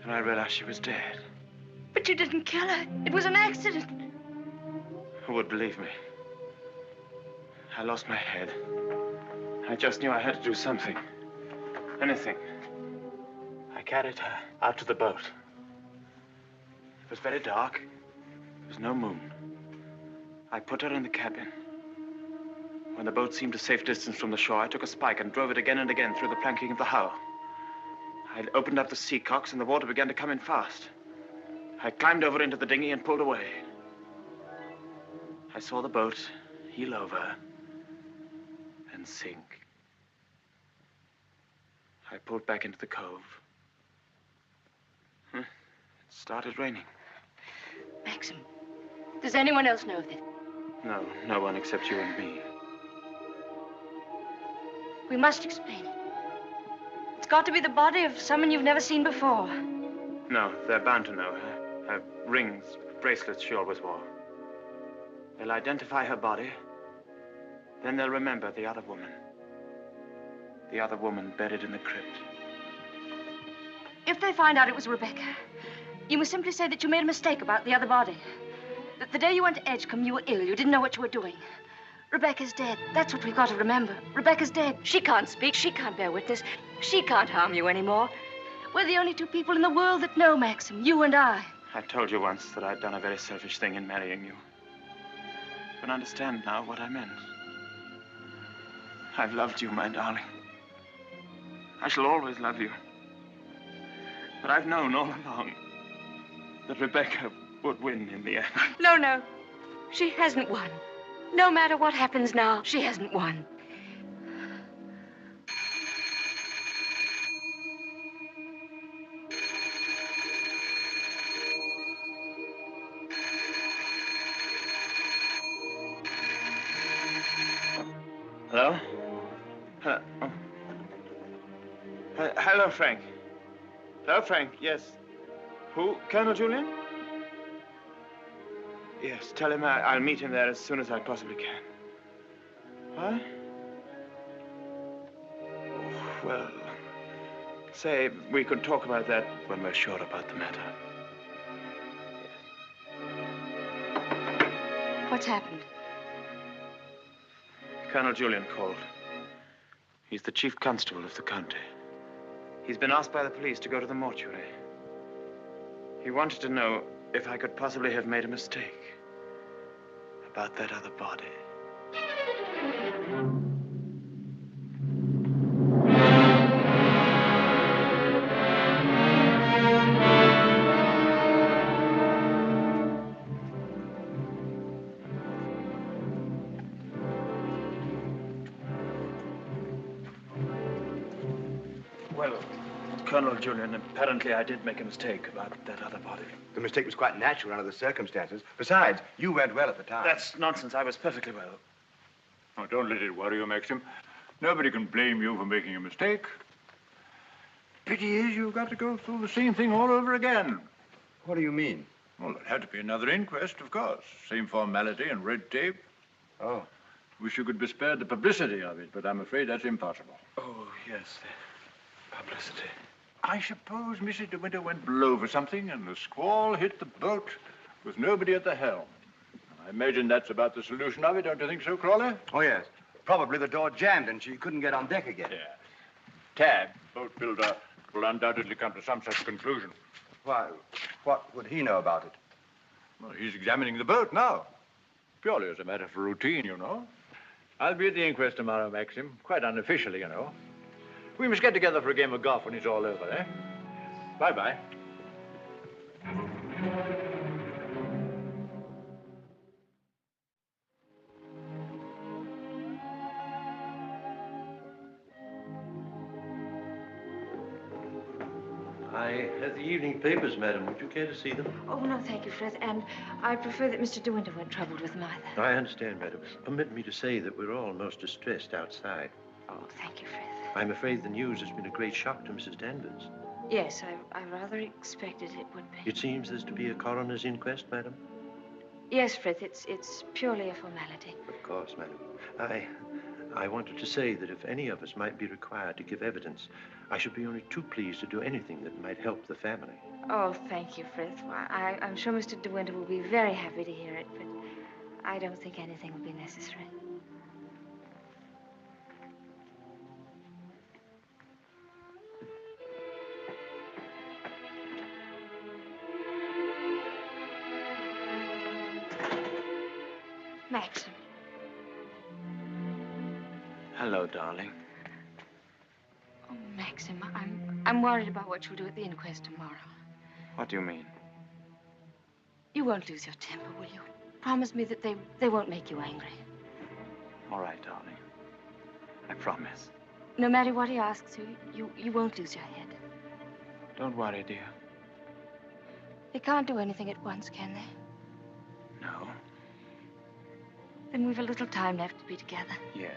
And I realized she was dead. But you didn't kill her. It was an accident. Who would believe me? I lost my head. I just knew I had to do something. Anything. I carried her out to the boat. It was very dark. There was no moon. I put her in the cabin. When the boat seemed a safe distance from the shore, I took a spike and drove it again and again through the planking of the hull. I opened up the sea cocks and the water began to come in fast. I climbed over into the dinghy and pulled away. I saw the boat heel over and sink. I pulled back into the cove. It started raining. Maxim, does anyone else know of this? No, no one except you and me. We must explain it. It's got to be the body of someone you've never seen before. No, they're bound to know. Her rings, bracelets she always wore. They'll identify her body. Then they'll remember the other woman. The other woman buried in the crypt. If they find out it was Rebecca, you must simply say that you made a mistake about the other body. That the day you went to Edgecombe, you were ill. You didn't know what you were doing. Rebecca's dead. That's what we've got to remember. Rebecca's dead. She can't speak. She can't bear witness. She can't harm you anymore. We're the only two people in the world that know, Maxim. You and I. I told you once that I'd done a very selfish thing in marrying you. You can understand now what I meant. I've loved you, my darling. I shall always love you. But I've known all along that Rebecca would win in the end. No, no. She hasn't won. No matter what happens now, she hasn't won. Hello? Hello? Oh. Hello, Frank. Hello, Frank. Yes. Who? Colonel Julian? Yes, tell him I'll meet him there as soon as I possibly can. What? Well, say we could talk about that when we're sure about the matter. What's happened? Colonel Julian called. He's the chief constable of the county. He's been asked by the police to go to the mortuary. He wanted to know if I could possibly have made a mistake about that other body. Well, Colonel Julian, apparently I did make a mistake about that other body. The mistake was quite natural under the circumstances. Besides, you went well at the time. That's nonsense. I was perfectly well. Oh, don't let it worry you, Maxim. Nobody can blame you for making a mistake. Pity is you've got to go through the same thing all over again. What do you mean? Well, there'll have to be another inquest, of course. Same formality and red tape. Oh. Wish you could be spared the publicity of it, but I'm afraid that's impossible. Oh, yes, the publicity. I suppose Mrs. De Winter went below for something, and the squall hit the boat with nobody at the helm. I imagine that's about the solution of it, don't you think so, Crawley? Oh, yes. Probably the door jammed and she couldn't get on deck again. Yeah. Tab, boat builder, will undoubtedly come to some such conclusion. Why, what would he know about it? Well, he's examining the boat now. Purely as a matter of routine, you know. I'll be at the inquest tomorrow, Maxim. Quite unofficially, you know. We must get together for a game of golf when it's all over, eh? Bye-bye. I have the evening papers, madam. Would you care to see them? Oh, no, thank you, Frith. And I prefer that Mr. De Winter weren't troubled with them either. I understand, madam. Permit me to say that we're all most distressed outside. Oh, thank you, Frith. I'm afraid the news has been a great shock to Mrs. Danvers. Yes, I rather expected it would be. It seems there's to be a coroner's inquest, madam? Yes, Frith, it's purely a formality. Of course, madam. I wanted to say that if any of us might be required to give evidence, I should be only too pleased to do anything that might help the family. Oh, thank you, Frith. Why, I'm sure Mr. De Winter will be very happy to hear it, but I don't think anything will be necessary. Maxim. Hello, darling. Oh, Maxim, I'm worried about what you'll do at the inquest tomorrow. What do you mean? You won't lose your temper, will you? Promise me that they won't make you angry. All right, darling. I promise. No matter what he asks you won't lose your head. Don't worry, dear. They can't do anything at once, can they? No. Then we've a little time left to be together. Yes.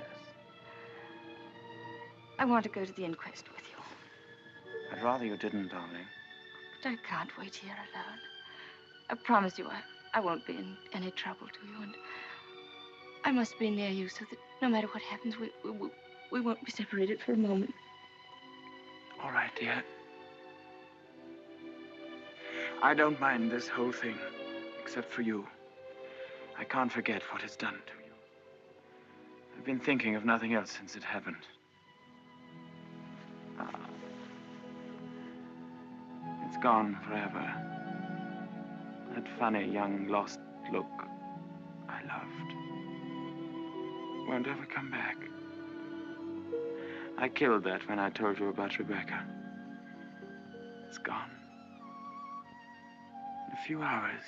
I want to go to the inquest with you. I'd rather you didn't, darling. But I can't wait here alone. I promise you I won't be in any trouble to you, and I must be near you so that no matter what happens, we won't be separated for a moment. All right, dear. I don't mind this whole thing, except for you. I can't forget what it's done to you. I've been thinking of nothing else since it happened. It's gone forever. That funny, young, lost look I loved won't ever come back. I killed that when I told you about Rebecca. It's gone. In a few hours,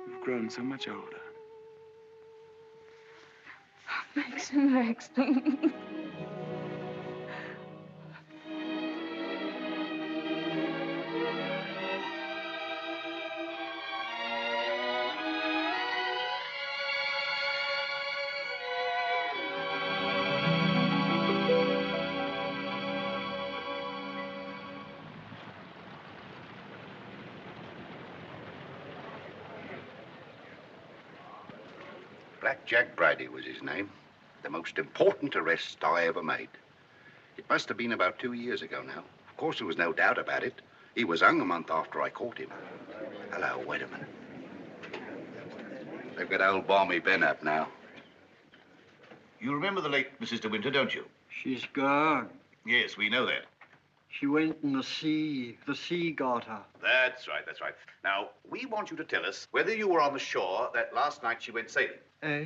you've grown so much older. Maxim. Black Jack Bridie was his name. The most important arrest I ever made. It must have been about 2 years ago now. Of course, there was no doubt about it. He was hung a month after I caught him. Hello, wait a minute. They've got old Balmy Ben up now. You remember the late Mrs. De Winter, don't you? She's gone. Yes, we know that. She went in the sea. The sea got her. That's right, that's right. Now, we want you to tell us whether you were on the shore that last night she went sailing. Eh?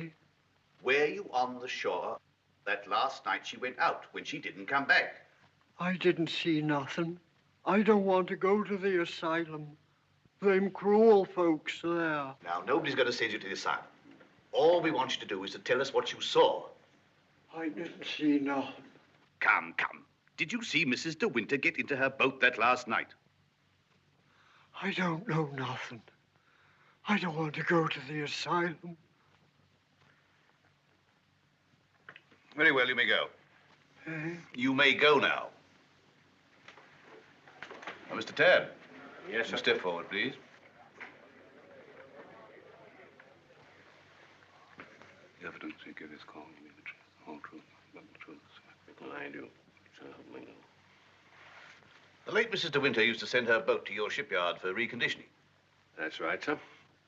Were you on the shore that last night she went out when she didn't come back? I didn't see nothing. I don't want to go to the asylum. Them cruel folks there. Now, nobody's going to send you to the asylum. All we want you to do is to tell us what you saw. I didn't see nothing. Come, come. Did you see Mrs. De Winter get into her boat that last night? I don't know nothing. I don't want to go to the asylum. Very well, you may go. You may go now. Now, Mr. Tabb. Yes, sir. Step forward, please. The evidence you give is called to me the truth, whole truth, but the truth. I do. So help me God. The late Mrs. De Winter used to send her boat to your shipyard for reconditioning. That's right, sir.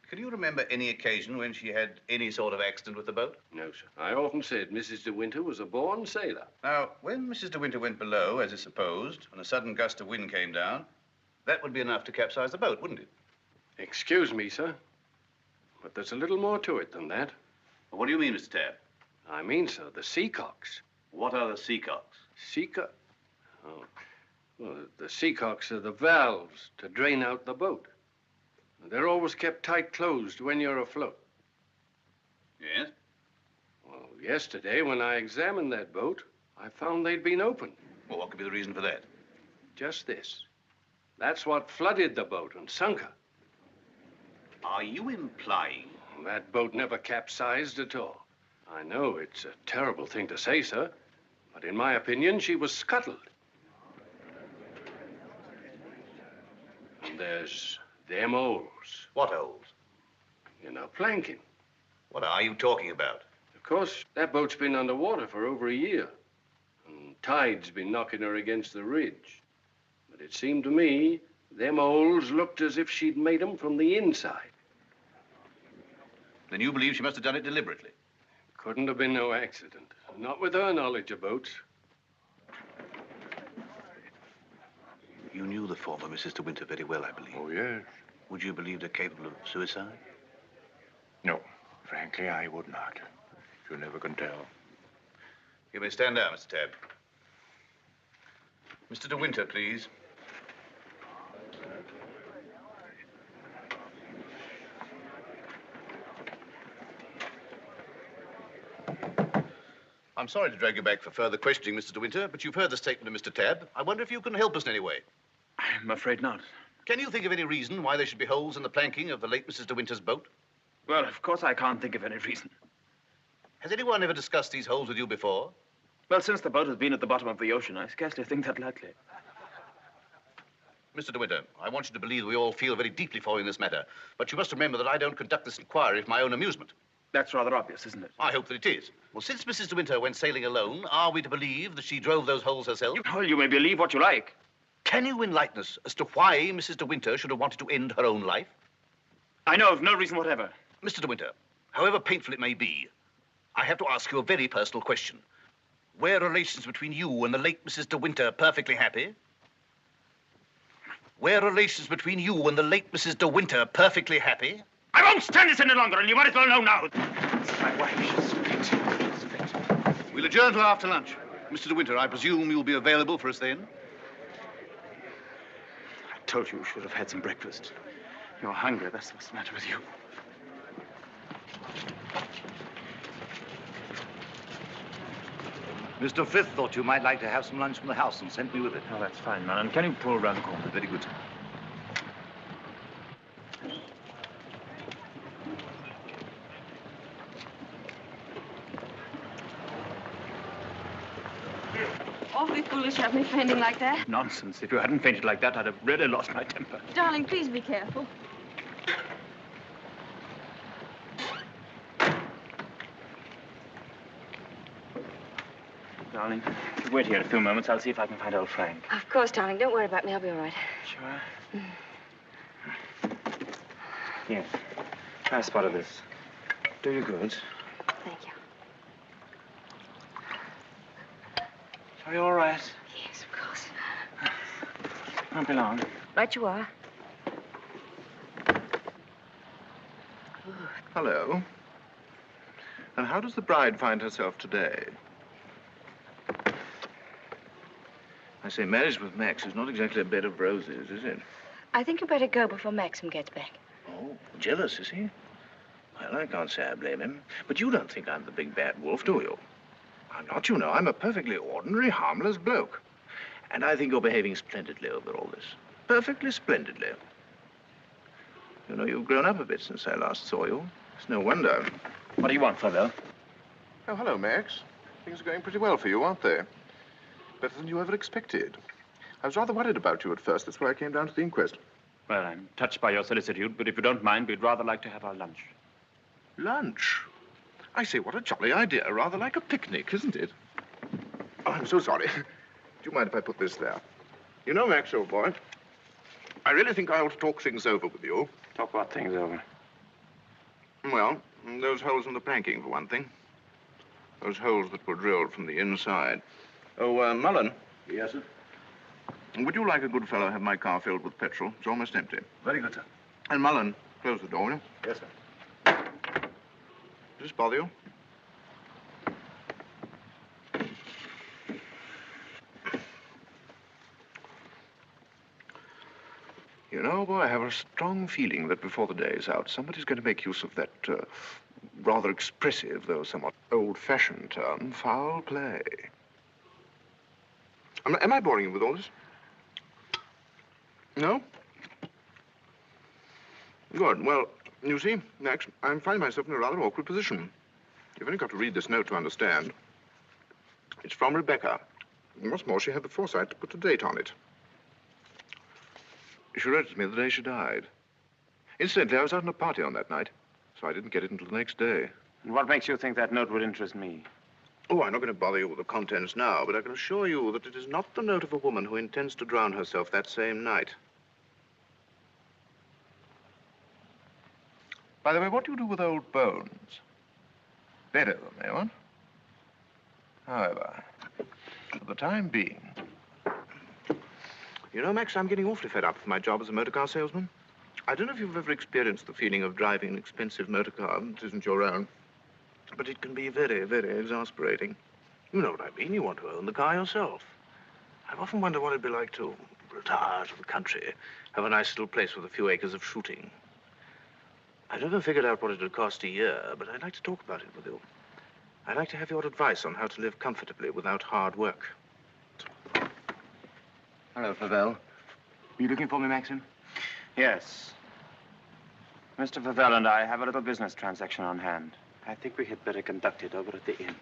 Can you remember any occasion when she had any sort of accident with the boat? No, sir. I often said Mrs. De Winter was a born sailor. Now, when Mrs. De Winter went below, as is supposed, and a sudden gust of wind came down, that would be enough to capsize the boat, wouldn't it? Excuse me, sir, but there's a little more to it than that. Well, what do you mean, Mr. Tabb? I mean, sir, the seacocks. What are the seacocks? Oh, well, the seacocks are the valves to drain out the boat. They're always kept tight closed when you're afloat. Yes? Well, yesterday, when I examined that boat, I found they'd been opened. Well, what could be the reason for that? Just this. That's what flooded the boat and sunk her. Are you implying? That boat never capsized at all. I know it's a terrible thing to say, sir, but in my opinion, she was scuttled. And there's them holes. What holes? You know, planking. What are you talking about? Of course, that boat's been underwater for over a year. And tide's been knocking her against the ridge. But it seemed to me, them holes looked as if she'd made them from the inside. Then you believe she must have done it deliberately? Couldn't have been no accident. Not with her knowledge of boats. You knew the former Mrs. De Winter very well, I believe. Oh, yes. Would you believe her capable of suicide? No. Frankly, I would not. You never can tell. You may stand down, Mr. Tabb. Mr. De Winter, please. I'm sorry to drag you back for further questioning, Mr. De Winter, but you've heard the statement of Mr. Tabb. I wonder if you can help us in any way. I'm afraid not. Can you think of any reason why there should be holes in the planking of the late Mrs. De Winter's boat? Well, of course I can't think of any reason. Has anyone ever discussed these holes with you before? Well, since the boat has been at the bottom of the ocean, I scarcely think that likely. Mr. De Winter, I want you to believe we all feel very deeply for you in this matter, but you must remember that I don't conduct this inquiry for my own amusement. That's rather obvious, isn't it? I hope that it is. Well, since Mrs. De Winter went sailing alone, are we to believe that she drove those holes herself? Well, you may believe what you like. Can you enlighten us as to why Mrs. De Winter should have wanted to end her own life? I know of no reason whatever. Mr. De Winter, however painful it may be, I have to ask you a very personal question. Were relations between you and the late Mrs. De Winter perfectly happy? Were relations between you and the late Mrs. De Winter perfectly happy? I won't stand this any longer, and you might as well know now. My wife, she's fit. She's fit. We'll adjourn till after lunch. Mr. De Winter, I presume you'll be available for us then? I told you you should have had some breakfast. You're hungry, that's what's the matter with you. Mr. Frith thought you might like to have some lunch from the house and sent me with it. Oh, that's fine, man. And can you pull around the corner? Very good. Awfully foolish to have me fainting like that. Nonsense. If you hadn't fainted like that, I'd have really lost my temper. Darling, please be careful. Darling, if you wait here a few moments, I'll see if I can find old Frank. Of course, darling. Don't worry about me. I'll be all right. Sure? Here. Try a spot of this. Do you good. Thank you. Are you all right? Yes, of course. Won't be long. Right you are. Hello. And how does the bride find herself today? I say, marriage with Max is not exactly a bed of roses, is it? I think you better go before Maxim gets back. Oh, jealous, is he? Well, I can't say I blame him. But you don't think I'm the big bad wolf, do you? I'm not, you know. I'm a perfectly ordinary, harmless bloke. And I think you're behaving splendidly over all this. Perfectly splendidly. You know, you've grown up a bit since I last saw you. It's no wonder. What do you want, Furlough? Oh, hello, Max. Things are going pretty well for you, aren't they? Better than you ever expected. I was rather worried about you at first. That's why I came down to the inquest. Well, I'm touched by your solicitude, but if you don't mind, we'd rather like to have our lunch. Lunch? I say, what a jolly idea. Rather like a picnic, isn't it? Oh, I'm so sorry. Do you mind if I put this there? You know, Max, old boy, I really think I ought to talk things over with you. Talk what things over? Well, those holes in the planking, for one thing. Those holes that were drilled from the inside. Oh, Mullen. Yes, sir? Would you, like a good fellow, have my car filled with petrol? It's almost empty. Very good, sir. And Mullen, close the door, will you? Yes, sir. Does this bother you? You know, boy, I have a strong feeling that before the day is out, somebody's going to make use of that rather expressive, though somewhat old-fashioned term, foul play. Am I boring you with all this? No? Good. Well, you see, Max, I'm finding myself in a rather awkward position. You've only got to read this note to understand. It's from Rebecca. And what's more, she had the foresight to put a date on it. She wrote it to me the day she died. Incidentally, I was out on a party on that night, so I didn't get it until the next day. And what makes you think that note would interest me? Oh, I'm not going to bother you with the contents now, but I can assure you that it is not the note of a woman who intends to drown herself that same night. By the way, what do you do with old bones? Bury them, eh, what? However, for the time being... You know, Max, I'm getting awfully fed up with my job as a motor car salesman. I don't know if you've ever experienced the feeling of driving an expensive motor car that isn't your own, but it can be very, very exasperating. You know what I mean. You want to own the car yourself. I've often wondered what it'd be like to retire to the country, have a nice little place with a few acres of shooting. I've never figured out what it would cost a year, but I'd like to talk about it with you. I'd like to have your advice on how to live comfortably without hard work. Hello, Favell. Are you looking for me, Maxim? Yes. Mr. Favell and I have a little business transaction on hand. I think we had better conduct it over at the inn.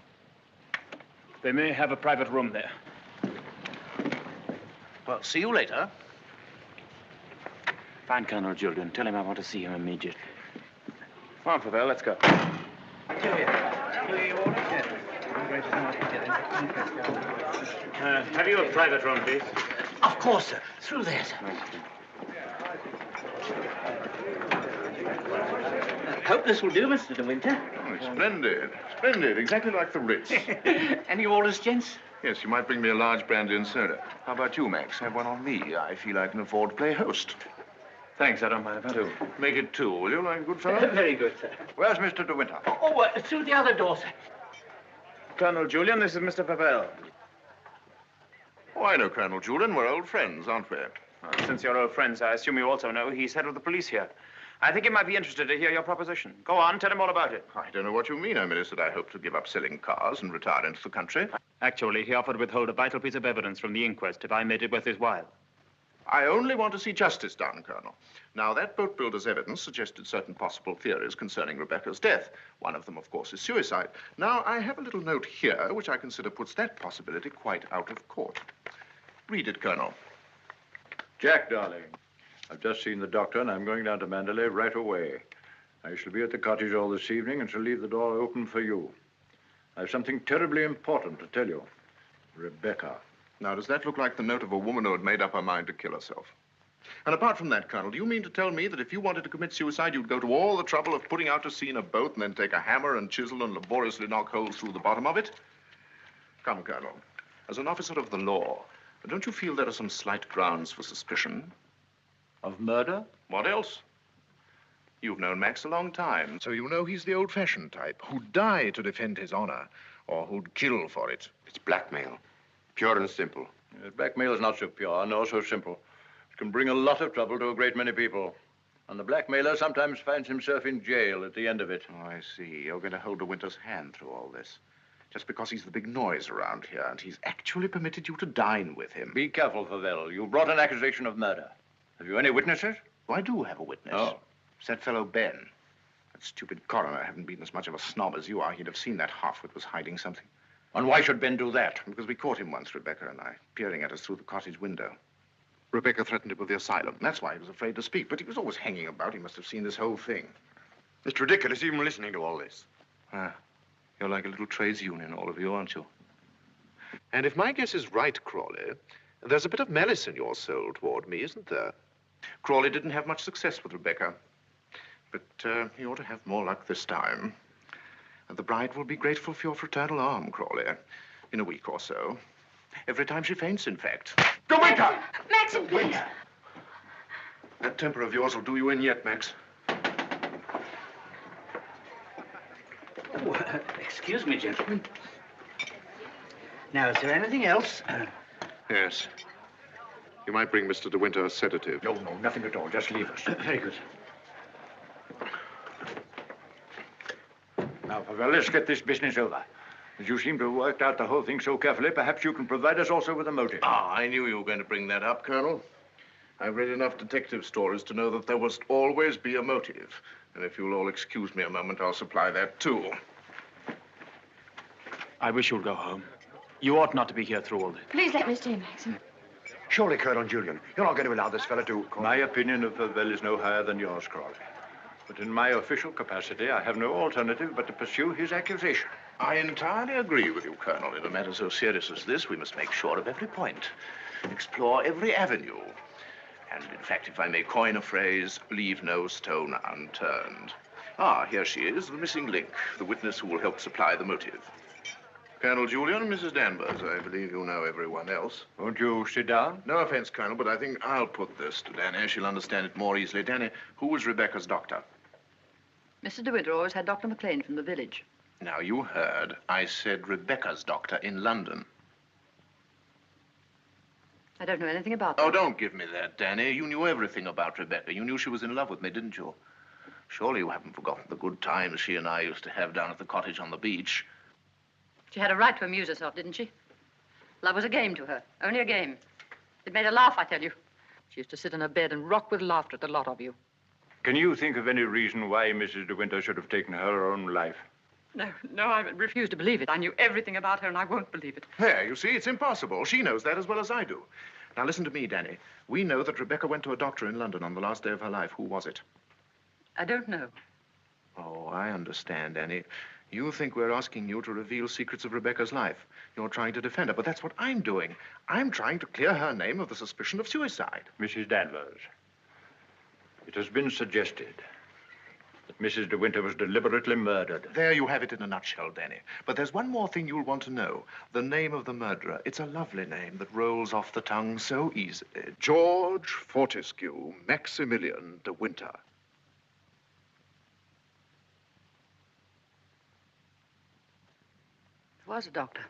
They may have a private room there. Well, see you later. Find Colonel Julian. Tell him I want to see him immediately. Come on, Favell, let's go. Have you a private room, please? Of course, sir. Through there, sir. Hope this will do, Mr. De Winter. Oh, splendid. Splendid. Exactly like the Ritz. Any orders, gents? Yes, you might bring me a large brandy and soda. How about you, Max? Have one on me. I feel I can afford to play host. Thanks, I don't mind if I do. Make it two, will you, like a good fellow? Very good, sir. Where's Mr. De Winter? Oh, through the other door, sir. Colonel Julian, this is Mr. Favell. Oh, I know Colonel Julian. We're old friends, aren't we? Well, since you're old friends, I assume you also know he's head of the police here. I think he might be interested to hear your proposition. Go on, tell him all about it. I don't know what you mean. I merely said I hope to give up selling cars and retire into the country. Actually, he offered to withhold a vital piece of evidence from the inquest if I made it worth his while. I only want to see justice done, Colonel. Now, that boat builder's evidence suggested certain possible theories concerning Rebecca's death. One of them, of course, is suicide. Now, I have a little note here which I consider puts that possibility quite out of court. Read it, Colonel. Jack, darling, I've just seen the doctor, and I'm going down to Manderley right away. I shall be at the cottage all this evening and shall leave the door open for you. I have something terribly important to tell you. Rebecca. Now, does that look like the note of a woman who had made up her mind to kill herself? And apart from that, Colonel, do you mean to tell me that if you wanted to commit suicide, you'd go to all the trouble of putting out to sea in a boat and then take a hammer and chisel and laboriously knock holes through the bottom of it? Come, Colonel, as an officer of the law, don't you feel there are some slight grounds for suspicion? Of murder? What else? You've known Max a long time, so you know he's the old-fashioned type who'd die to defend his honor, or who'd kill for it. It's blackmail. Pure and simple. Blackmail is not so pure, nor so simple. It can bring a lot of trouble to a great many people. And the blackmailer sometimes finds himself in jail at the end of it. Oh, I see. You're going to hold De Winter's hand through all this. Just because he's the big noise around here, and he's actually permitted you to dine with him. Be careful, Favell. You brought an accusation of murder. Have you any witnesses? Oh, I do have a witness. Oh. It's that fellow Ben. That stupid coroner hadn't been as much of a snob as you are. He'd have seen that halfwit was hiding something. And why should Ben do that? Because we caught him once, Rebecca and I, peering at us through the cottage window. Rebecca threatened him with the asylum. That's why he was afraid to speak, but he was always hanging about. He must have seen this whole thing. It's ridiculous even listening to all this. Ah, you're like a little trades union, all of you, aren't you? And if my guess is right, Crawley, there's a bit of malice in your soul toward me, isn't there? Crawley didn't have much success with Rebecca, but he ought to have more luck this time. And the bride will be grateful for your fraternal arm, Crawley, in a week or so. Every time she faints, in fact. De Winter! Maxim, please. That temper of yours will do you in yet, Max. Oh, excuse me, gentlemen. Now, is there anything else? Yes. You might bring Mr. De Winter a sedative. No, nothing at all. Just leave us. Very good. Now, Favell, let's get this business over. As you seem to have worked out the whole thing so carefully, perhaps you can provide us also with a motive. Ah, I knew you were going to bring that up, Colonel. I've read enough detective stories to know that there must always be a motive. And if you'll all excuse me a moment, I'll supply that, too. I wish you'd go home. You ought not to be here through all this. Please let me stay, Maxim. Surely, Colonel Julian, you're not going to allow this fellow to... My opinion of Favell is no higher than yours, Crawley. But in my official capacity, I have no alternative but to pursue his accusation. I entirely agree with you, Colonel. In a matter so serious as this, we must make sure of every point, explore every avenue. And, in fact, if I may coin a phrase, leave no stone unturned. Ah, here she is, the missing link, the witness who will help supply the motive. Colonel Julian, Mrs. Danvers, I believe you know everyone else. Won't you sit down? No offense, Colonel, but I think I'll put this to Danny. She'll understand it more easily. Danny, who was Rebecca's doctor? Mrs. De Winter always had Dr. McLean from the village. Now, you heard. I said Rebecca's doctor in London. I don't know anything about that. Oh, don't give me that, Danny. You knew everything about Rebecca. You knew she was in love with me, didn't you? Surely you haven't forgotten the good times she and I used to have down at the cottage on the beach. She had a right to amuse herself, didn't she? Love was a game to her, only a game. It made her laugh, I tell you. She used to sit in her bed and rock with laughter at the lot of you. Can you think of any reason why Mrs. De Winter should have taken her own life? No, I refuse to believe it. I knew everything about her, and I won't believe it. There, you see, it's impossible. She knows that as well as I do. Now, listen to me, Danny. We know that Rebecca went to a doctor in London on the last day of her life. Who was it? I don't know. Oh, I understand, Danny. You think we're asking you to reveal secrets of Rebecca's life. You're trying to defend her, but that's what I'm doing. I'm trying to clear her name of the suspicion of suicide. Mrs. Danvers, it has been suggested that Mrs. De Winter was deliberately murdered. There you have it in a nutshell, Danny. But there's one more thing you'll want to know. The name of the murderer. It's a lovely name that rolls off the tongue so easily. George Fortescue Maximilian De Winter. There was a doctor.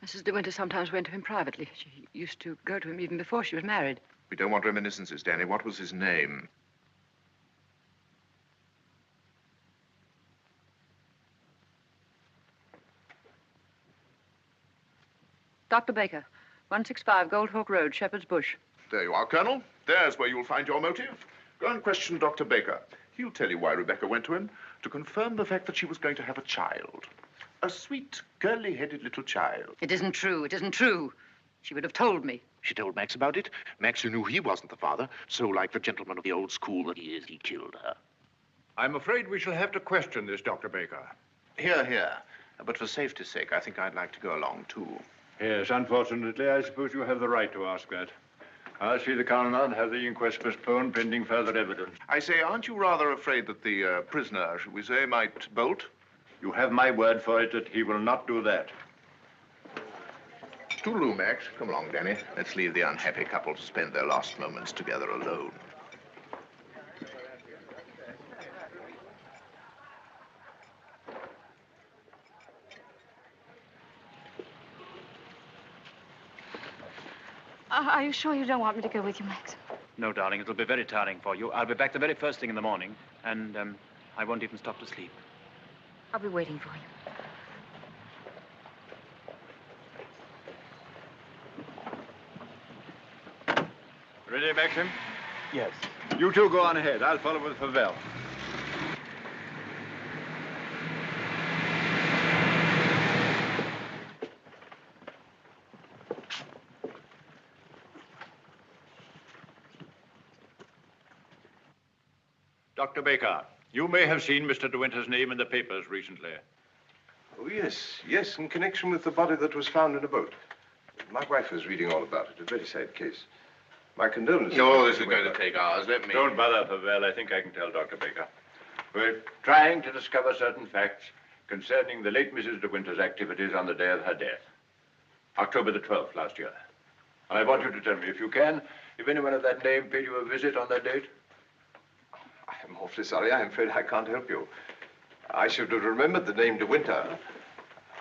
Mrs. De Winter sometimes went to him privately. She used to go to him even before she was married. We don't want reminiscences, Danny. What was his name? Dr. Baker, 165 Goldhawk Road, Shepherd's Bush. There you are, Colonel. There's where you'll find your motive. Go and question Dr. Baker. He'll tell you why Rebecca went to him, to confirm the fact that she was going to have a child. A sweet, curly-headed little child. It isn't true. It isn't true. She would have told me. She told Max about it. Max, who knew he wasn't the father, so like the gentleman of the old school that he is, he killed her. I'm afraid we shall have to question this, Dr. Baker. Here. But for safety's sake, I think I'd like to go along, too. Yes, unfortunately, I suppose you have the right to ask that. I'll see the coroner and have the inquest postponed pending further evidence. I say, aren't you rather afraid that the prisoner, shall we say, might bolt? You have my word for it that he will not do that. Toodaloo, Max. Come along, Danny. Let's leave the unhappy couple to spend their last moments together alone. Are you sure you don't want me to go with you, Max? No, darling, it'll be very tiring for you. I'll be back the very first thing in the morning, and I won't even stop to sleep. I'll be waiting for you. Ready, Maxim? Yes. You two go on ahead. I'll follow with Favell. Dr. Baker, you may have seen Mr. De Winter's name in the papers recently. Oh, yes, in connection with the body that was found in a boat. My wife was reading all about it. A very sad case. My condolences. No, this is going to take hours. Let me... Don't bother, Favell. I think I can tell Dr. Baker. We're trying to discover certain facts concerning the late Mrs. De Winter's activities on the day of her death. October the 12th last year. And I want you to tell me, if you can, if anyone of that name paid you a visit on that date. I'm awfully sorry. I'm afraid I can't help you. I should have remembered the name De Winter.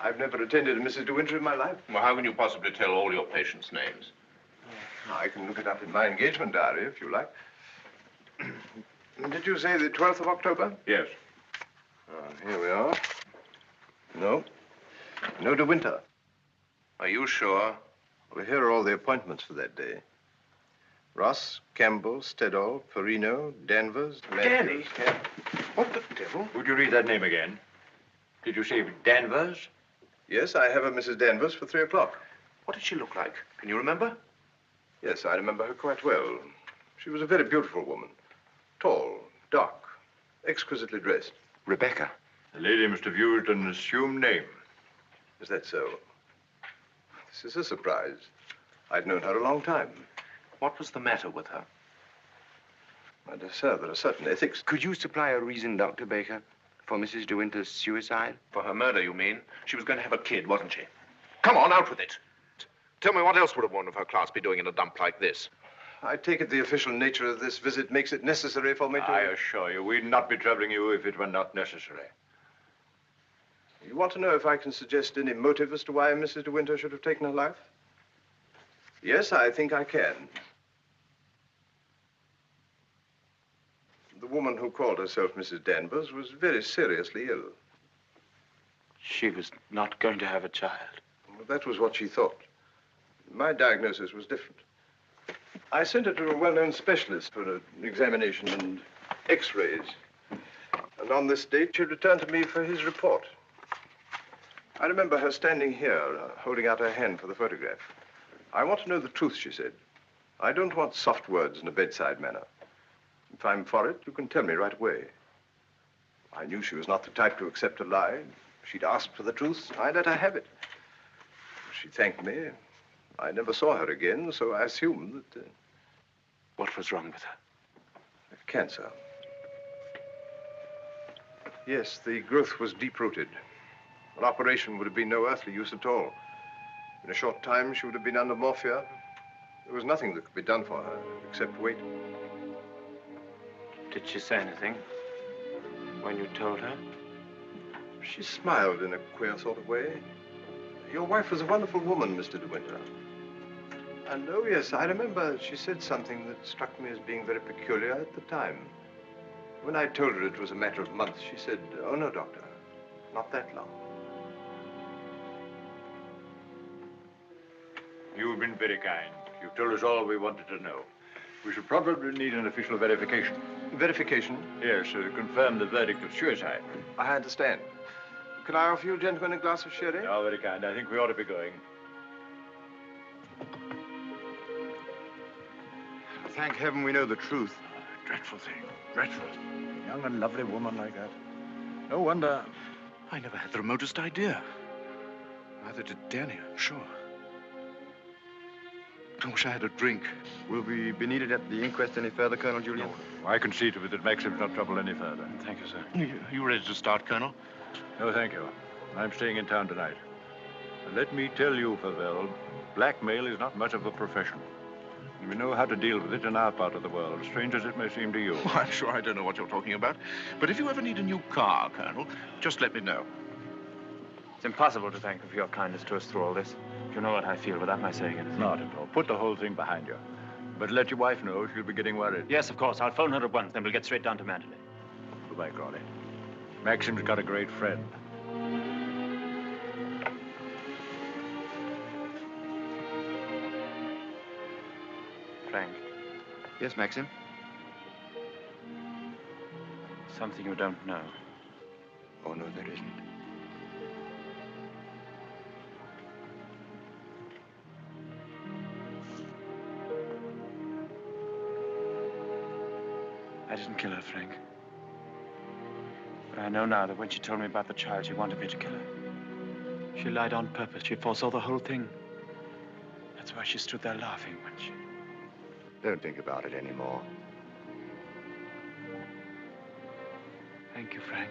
I've never attended a Mrs. De Winter in my life. Well, how can you possibly tell all your patients' names? I can look it up in my engagement diary, if you like. Did you say the 12th of October? Yes. Here we are. No De Winter. Are you sure? Well, here are all the appointments for that day. Ross, Campbell, Stedall, Perino, Danvers, Danny? What the devil? Would you read that name again? Did you say Danvers? Yes, I have a Mrs. Danvers for 3 o'clock. What did she look like? Can you remember? Yes, I remember her quite well. She was a very beautiful woman. Tall, dark, exquisitely dressed. Rebecca. The lady must have used an assumed name. Is that so? This is a surprise. I'd known her a long time. What was the matter with her? My dear sir, there are certain ethics. Could you supply a reason, Dr. Baker, for Mrs. De Winter's suicide? For her murder, you mean? She was going to have a kid, wasn't she? Come on, out with it. Tell me, what else would a woman of her class be doing in a dump like this? I take it the official nature of this visit makes it necessary for me to... I assure you, we'd not be troubling you if it were not necessary. You want to know if I can suggest any motive as to why Mrs. De Winter should have taken her life? Yes, I think I can. The woman who called herself Mrs. Danvers was very seriously ill. She was not going to have a child. Well, that was what she thought. My diagnosis was different. I sent her to a well-known specialist for an examination and x-rays. And on this date, she returned to me for his report. I remember her standing here, holding out her hand for the photograph. I want to know the truth, she said. I don't want soft words in a bedside manner. If I'm for it, you can tell me right away. I knew she was not the type to accept a lie. She'd asked for the truth. I let her have it. She thanked me. I never saw her again, so I assumed that... What was wrong with her? Cancer. Yes, the growth was deep-rooted. An operation would have been no earthly use at all. In a short time, she would have been under morphia. There was nothing that could be done for her, except wait. Did she say anything when you told her? She smiled in a queer sort of way. Your wife was a wonderful woman, Mr. De Winter. And oh, yes, I remember she said something that struck me as being very peculiar at the time. When I told her it was a matter of months, she said, "Oh, no, doctor, not that long." You've been very kind. You've told us all we wanted to know. We should probably need an official verification. Verification? Yes, to confirm the verdict of suicide. I understand. Can I offer you gentlemen a glass of sherry? Oh, very kind. I think we ought to be going. Thank heaven we know the truth. Dreadful thing. Dreadful. A young and lovely woman like that. No wonder. I never had the remotest idea. Neither did Danny, I'm sure. I wish I had a drink. Will we be needed at the inquest any further, Colonel Julian? No, I can see to it that Maxim's not troubled any further. Thank you, sir. You ready to start, Colonel? No, thank you. I'm staying in town tonight. And let me tell you, Favell, blackmail is not much of a profession. We know how to deal with it in our part of the world, strange as it may seem to you. Oh, I'm sure I don't know what you're talking about. But if you ever need a new car, Colonel, just let me know. It's impossible to thank you for your kindness to us through all this. You know what I feel without my saying anything. Not at all. Put the whole thing behind you. But let your wife know she'll be getting worried. Yes, of course. I'll phone her at once, then we'll get straight down to Manderley. Goodbye, Crawley. Maxim's got a great friend. Frank, Yes, Maxim? Something you don't know. Oh, no, there isn't. I didn't kill her, Frank. But I know now that when she told me about the child, she wanted me to kill her. She lied on purpose. She foresaw the whole thing. That's why she stood there laughing when she... Don't think about it anymore. Thank you, Frank.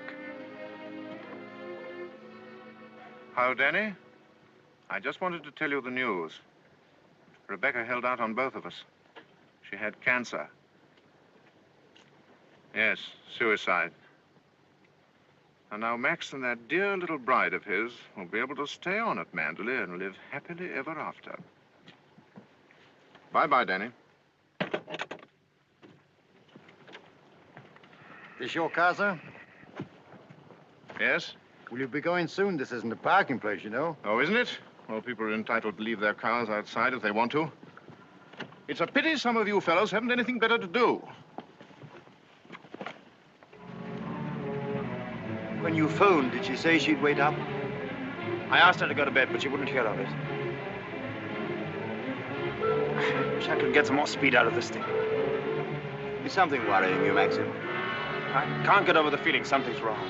How, Danny? I just wanted to tell you the news. Rebecca held out on both of us. She had cancer. Yes, suicide. And now Max and that dear little bride of his will be able to stay on at Manderley and live happily ever after. Bye-bye, Danny. This your car, sir? Yes? Will you be going soon? This isn't a parking place, you know. Oh, isn't it? Well, people are entitled to leave their cars outside if they want to. It's a pity some of you fellows haven't anything better to do. When you phoned, did she say she'd wait up? I asked her to go to bed, but she wouldn't hear of it. I wish I could get some more speed out of this thing. Is something worrying you, Maxim? I can't get over the feeling something's wrong.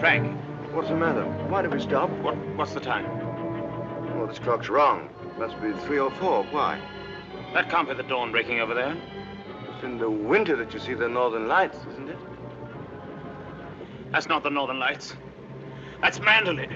Frank. What's the matter? Why did we stop? What's the time? Well, this clock's wrong. It must be 3 or 4. Why? That can't be the dawn breaking over there. It's in the winter that you see the northern lights, isn't it? That's not the northern lights. That's Manderley.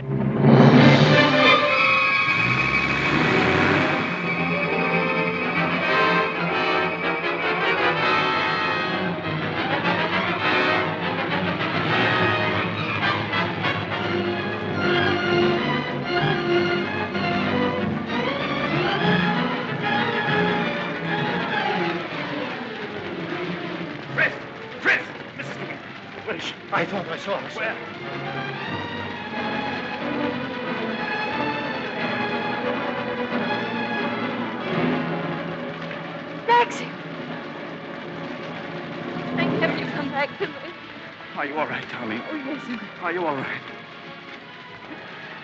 I thought I saw her. Where? Maxie! Thank heaven you've come back to me. Are you all right, darling? Oh, yes. Are you all right?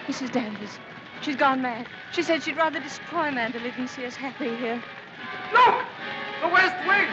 Mrs. Danvers. She's gone mad. She said she'd rather destroy Manderley than see us happy here. Look! The West Wing!